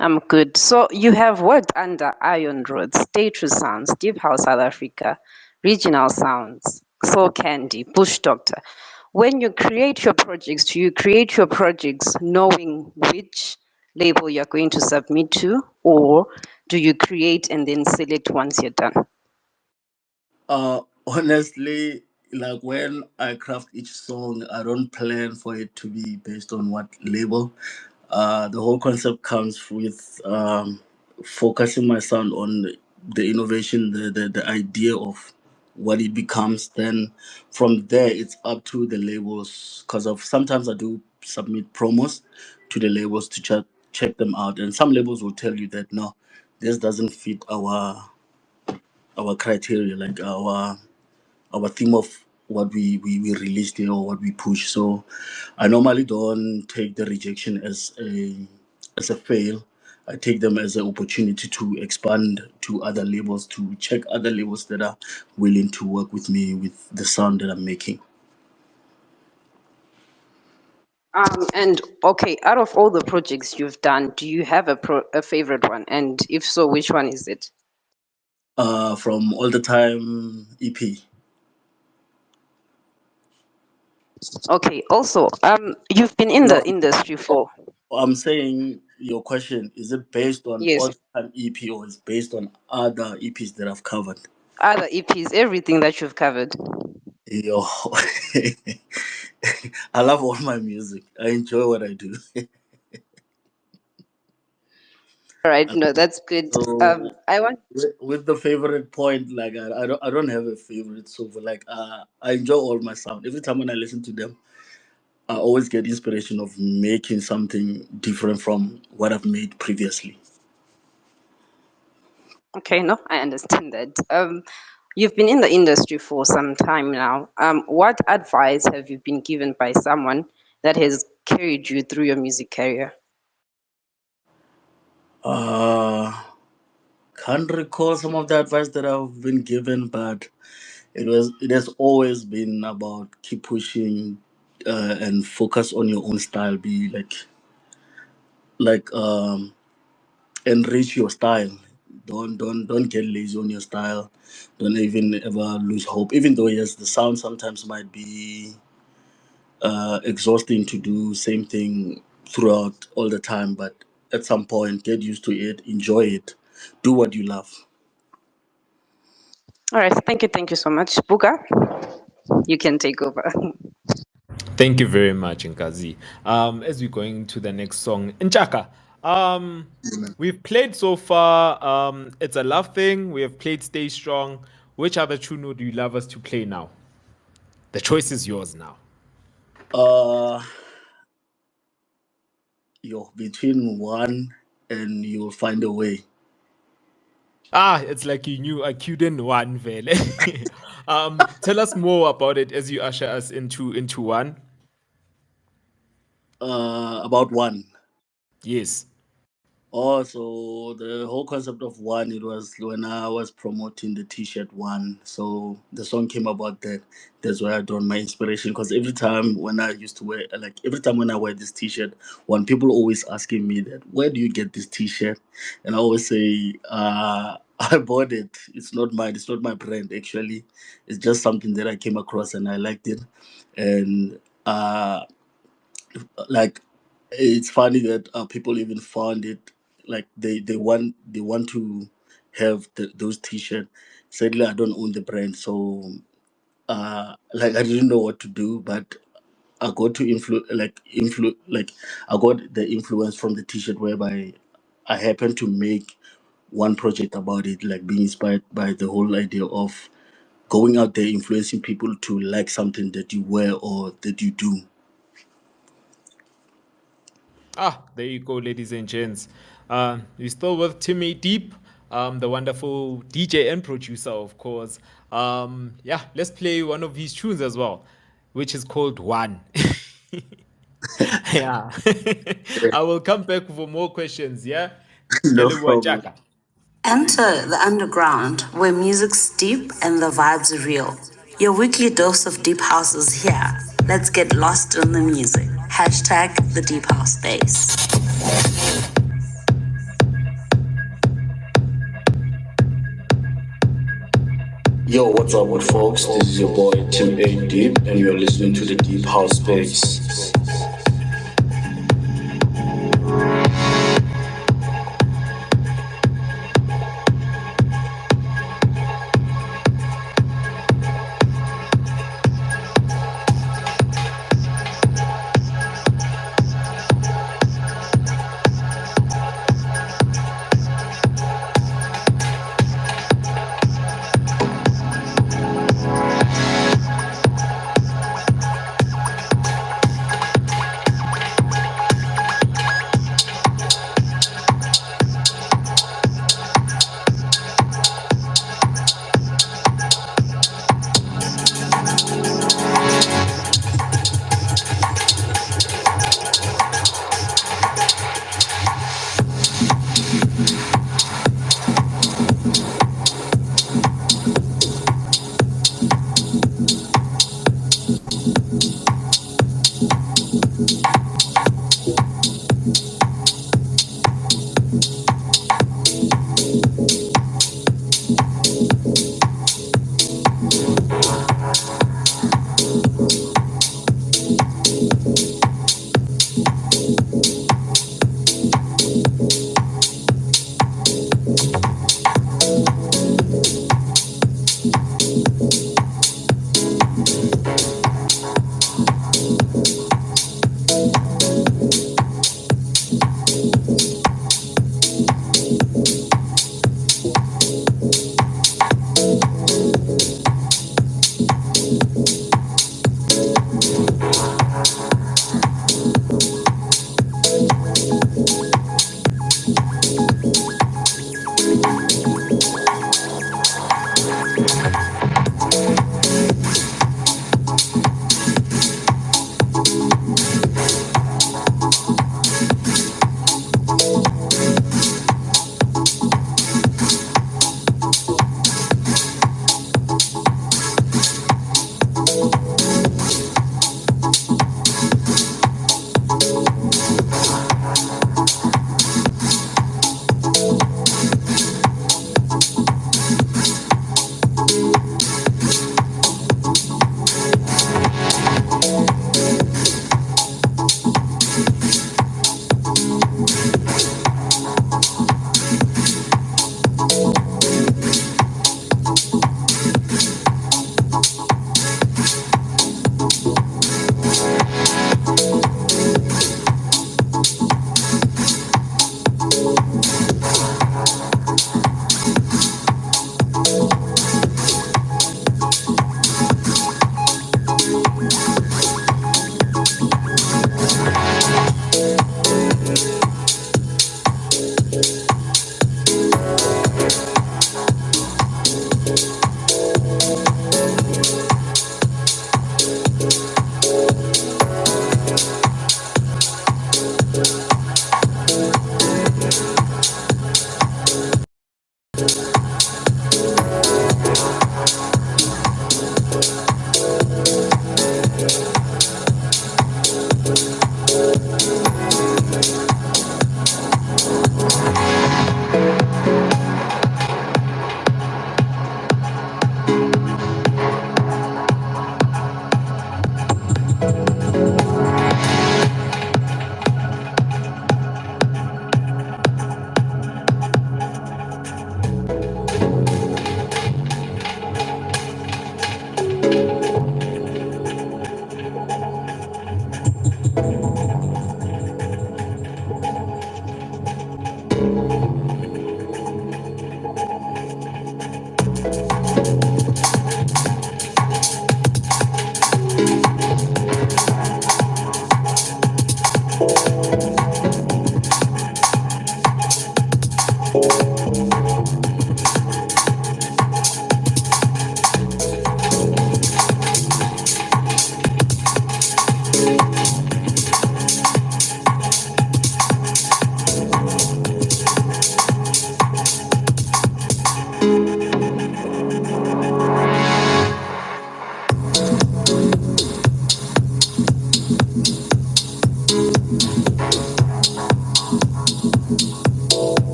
I'm good. So you have worked under Iron Roads, True Sounds, Deep House South Africa, Regional Sounds, Soul Candy, Bush Doctor. When you create your projects, do you create your projects knowing which label you're going to submit to, or do you create and then select once you're done? Honestly, like when I craft each song, I don't plan for it to be based on what label. The whole concept comes with focusing my sound on the innovation, the idea of what it becomes. Then from there, it's up to the labels. Because of sometimes I do submit promos to the labels to check them out, and some labels will tell you that no, this doesn't fit our criteria, like our theme of what we released here or what we push. So I normally don't take the rejection as a fail. I take them as an opportunity to expand to other labels, to check other labels that are willing to work with me with the sound that I'm making. And okay, out of all the projects you've done, do you have a favorite one? And if so, which one is it? From All the Time EP. Okay. Also, you've been in No, the industry for I'm saying your question, is it based on yes, All the Time EP or is based on other EPs that I've covered? other EPs, everything that you've covered. Yo, I love all my music. I enjoy what I do. All right, no, that's good. So I want. with the favorite point, like I don't have a favorite. So for like I enjoy all my sound. Every time when I listen to them, I always get inspiration of making something different from what I've made previously. Okay, no, I understand that. You've been in the industry for some time now. What advice have you been given by someone that has carried you through your music career? Uh can't recall some of the advice that I've been given, but it has always been about keep pushing and focus on your own style. Be like enrich your style. Don't get lazy on your style. Don't even ever lose hope. Even though yes, the sound sometimes might be exhausting to do same thing throughout all the time, but at some point get used to it, enjoy it, do what you love. All right, thank you so much. Buga, you can take over. Thank you very much, Nkazi. As we're going to the next song, Nchaka, we've played so far. It's a love thing. We have played Stay Strong. Which other tune would you love us to play now? The choice is yours now. Uh, you're between one and you'll find a way. It's like you knew a Cuden one, Vele. Tell us more about it as you usher us into one. About one. Yes. Also, the whole concept of one, it was when I was promoting the T-shirt one. So the song came about that. That's where I drawn my inspiration. Because every time when I used to wear, like every time when I wear this T-shirt, one people always asking me that, where do you get this T-shirt? And I always say, I bought it. It's not mine. It's not my brand actually. It's just something that I came across and I liked it. And like it's funny that people even found it like they want to have those t-shirt. Sadly I don't own the brand, so like I didn't know what to do, but I got to like I got the influence from the t-shirt whereby I happened to make one project about it, like being inspired by the whole idea of going out there influencing people to like something that you wear or that you do. There you go, ladies and gents. We're still with TimAdeep, the wonderful DJ and producer, of course. Yeah, let's play one of his tunes as well, which is called One. Yeah. I will come back for more questions, yeah? No Kelly problem. Chaka. Enter the underground, where music's deep and the vibes are real. Your weekly dose of deep house is here. Let's get lost in the music. Hashtag the deep house space. Yo, what's up, with folks? This is your boy TimAdeep, and you're listening to the Deep House Space.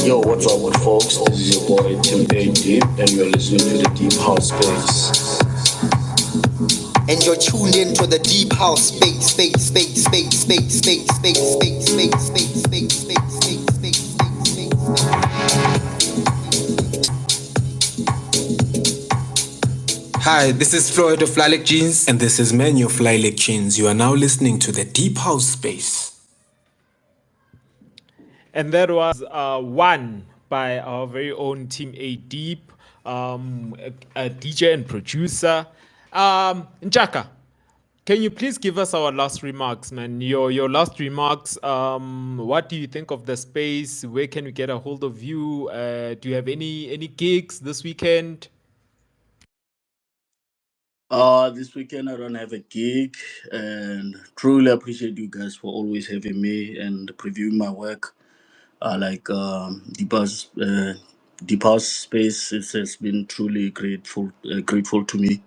Yo, what's up, folks? This is your boy TimAdeep, and you're listening to the Deep House Space. And you're tuned into the deep house space, space, space, space, space, space, space, space, space, space, space, space, space, space, space, Hi, this is Floyd of Lilac Jeans. And this is Menu of Lilac Jeans. You are now listening to the Deep House Space. And that was one by our very own TimAdeep, a DJ and producer. Njaka, can you please give us our last remarks, man? Your last remarks. What do you think of the space? Where can we get a hold of you? Do you have any gigs this weekend? This weekend I don't have a gig, and truly appreciate you guys for always having me and previewing my work. Deep House Space has been truly grateful to me,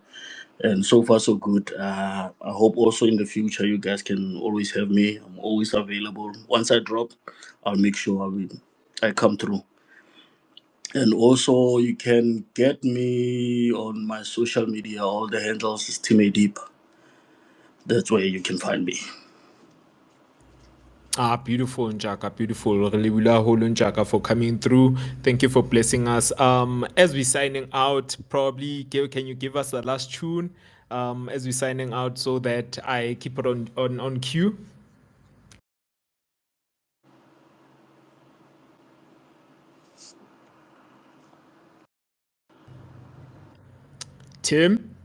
and so far so good. I hope also in the future you guys can always have me. I'm always available. Once I drop, I'll make sure I come through. And also, you can get me on my social media. All the handles is TimAdeep. That's where you can find me. Beautiful, Njaka, beautiful. Really, Njaka, for coming through. Thank you for blessing us. As we're signing out, can you give us a last tune as we're signing out so that I keep it on cue? Tim?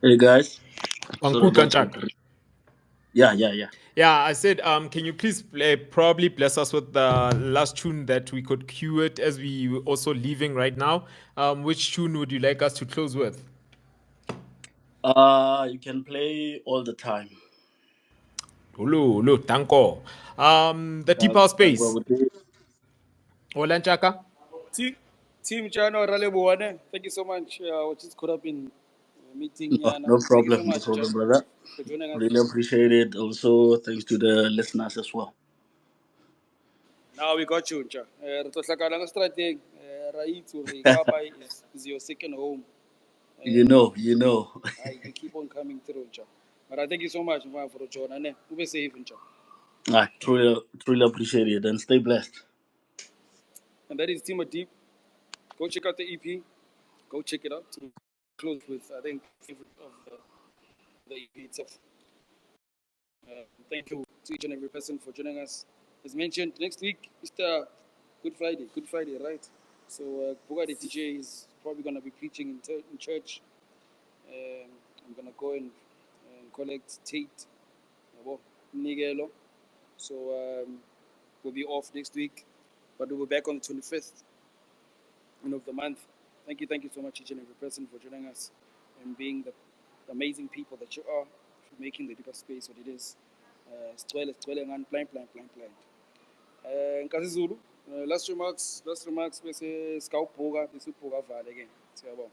Hey guys. Sorry, I Uncle just Njaka. got. Yeah. Yeah, I said, can you please probably bless us with the last tune that we could cue it as we also leaving right now? Which tune would you like us to close with? You can play all the time. Ulu, tanko. The Deep House Space. Hola, Njaka. Team Chano Ralebuane, thank you so much. I just caught up in a meeting. No, Yana. no Thank you so problem, no much, problem, Chano, brother. for joining us. Really appreciate it. Also, thanks to the listeners as well. Now we got you, Cha. Retohlakalanga strategy, right to Kapa is your second home. You know. You keep on coming through, Cha. But I thank you so much for joining. Be safe, Cha. I truly appreciate it, and stay blessed. And that is TimAdeep. Go check out the EP. Go check it out. To close with, I think, favorite of the EP itself. Thank you to each and every person for joining us. As mentioned, next week is the Good Friday. Good Friday, right? So Buga the DJ is probably going to be preaching in church. Um, I'm going to go and collect Tate, Nigelo. So we'll be off next week, but we'll be back on the 25th of the month. Thank you so much, each and every person, for joining us and being the amazing people that you are, for making the deeper space what it is. Sigcwele ngani blind. Nkazi Zulu, last remarks bese sikawubhuka bese ubhuka vale ke. Siyabonga.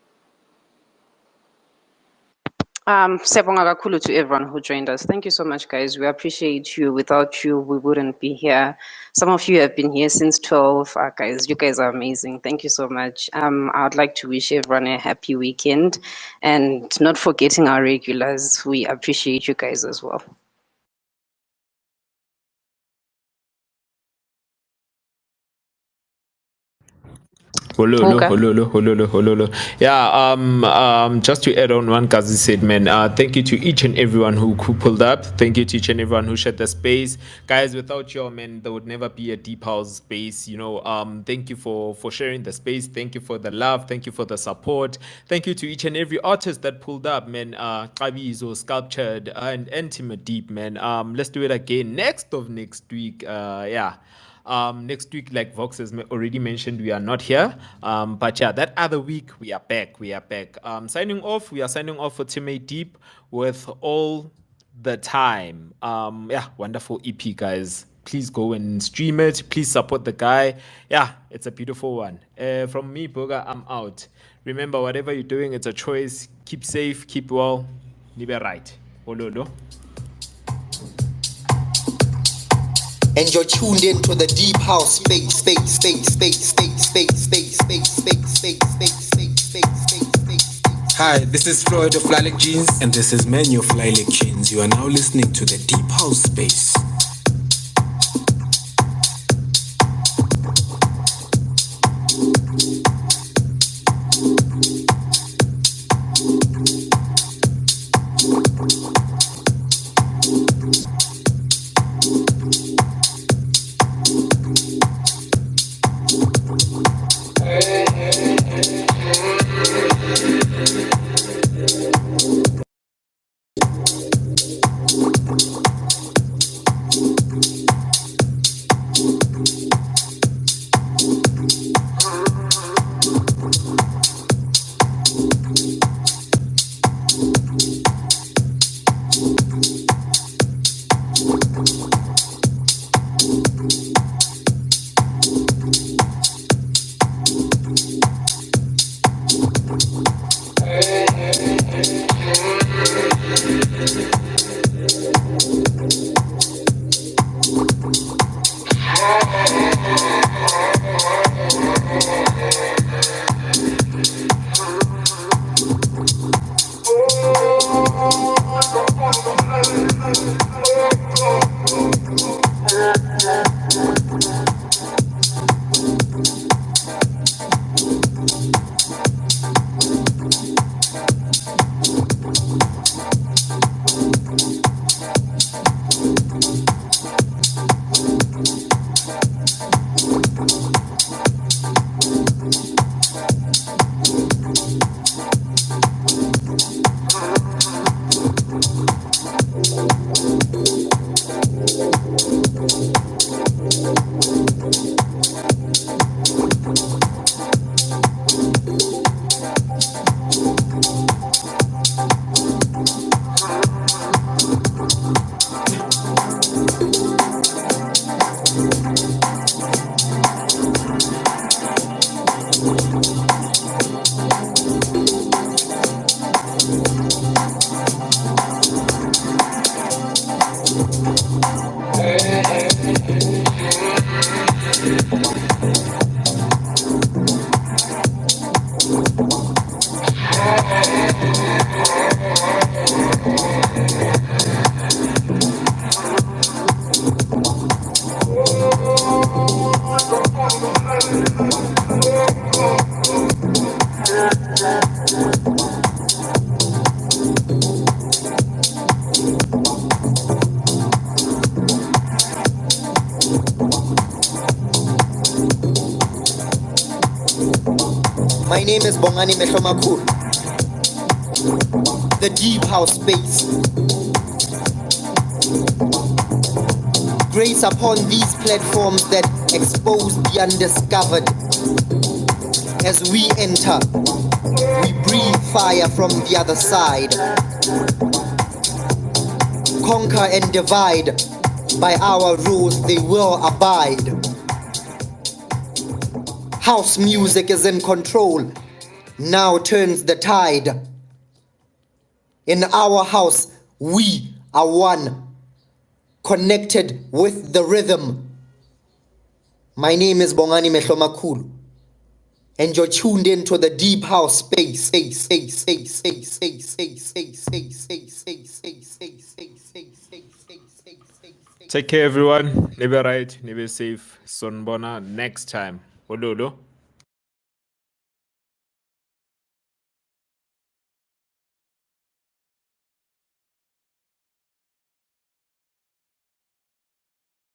Siyabonga kakhulu to everyone who joined us. Thank you so much, guys. We appreciate you. Without you, we wouldn't be here. Some of you have been here since 12. Guys, you guys are amazing. Thank you so much. I would like to wish everyone a happy weekend and not forgetting our regulars. We appreciate you guys as well. Hololo, Buka. hololo, hololo, hololo. Yeah, just to add on one Kazi said, man, thank you to each and everyone who pulled up. Thank you to each and everyone who shared the space. Guys, without you, man, there would never be a deep house space. Thank you for sharing the space. Thank you for the love. Thank you for the support. Thank you to each and every artist that pulled up, man. Xabizo, Sculptured, and TimAdeep, man. Let's do it again next week. Yeah. Next week, like Vox has already mentioned, we are not here. But yeah, that other week we are back. We are back. Signing off. We are signing off for TimAdeep with all the time. Yeah, wonderful EP, guys. Please go and stream it. Please support the guy. Yeah, it's a beautiful one. From me, Boga, I'm out. Remember, whatever you're doing, it's a choice. Keep safe, keep well. Libe right. Ololo. And you're tuned into the deep house space, space, space, space, space, space, space, space, space, space, space, space, space, space. Hi, this is Floyd of Lilac Jeans. And this is Menu of Lilac Jeans. You are now listening to the Deep House Space. My name is Bongani Mehlomakul. The deep house space. Grace upon these platforms that expose the undiscovered. As we enter, we breathe fire from the other side. Conquer and divide. By our rules they will abide. House music is in control. Now turns the tide. In our house, we are one. Connected with the rhythm. My name is Bongani Mehlomakulu. And you're tuned into the deep house space. Take care, everyone. Never right, never safe. Sonbona next time. Ololo.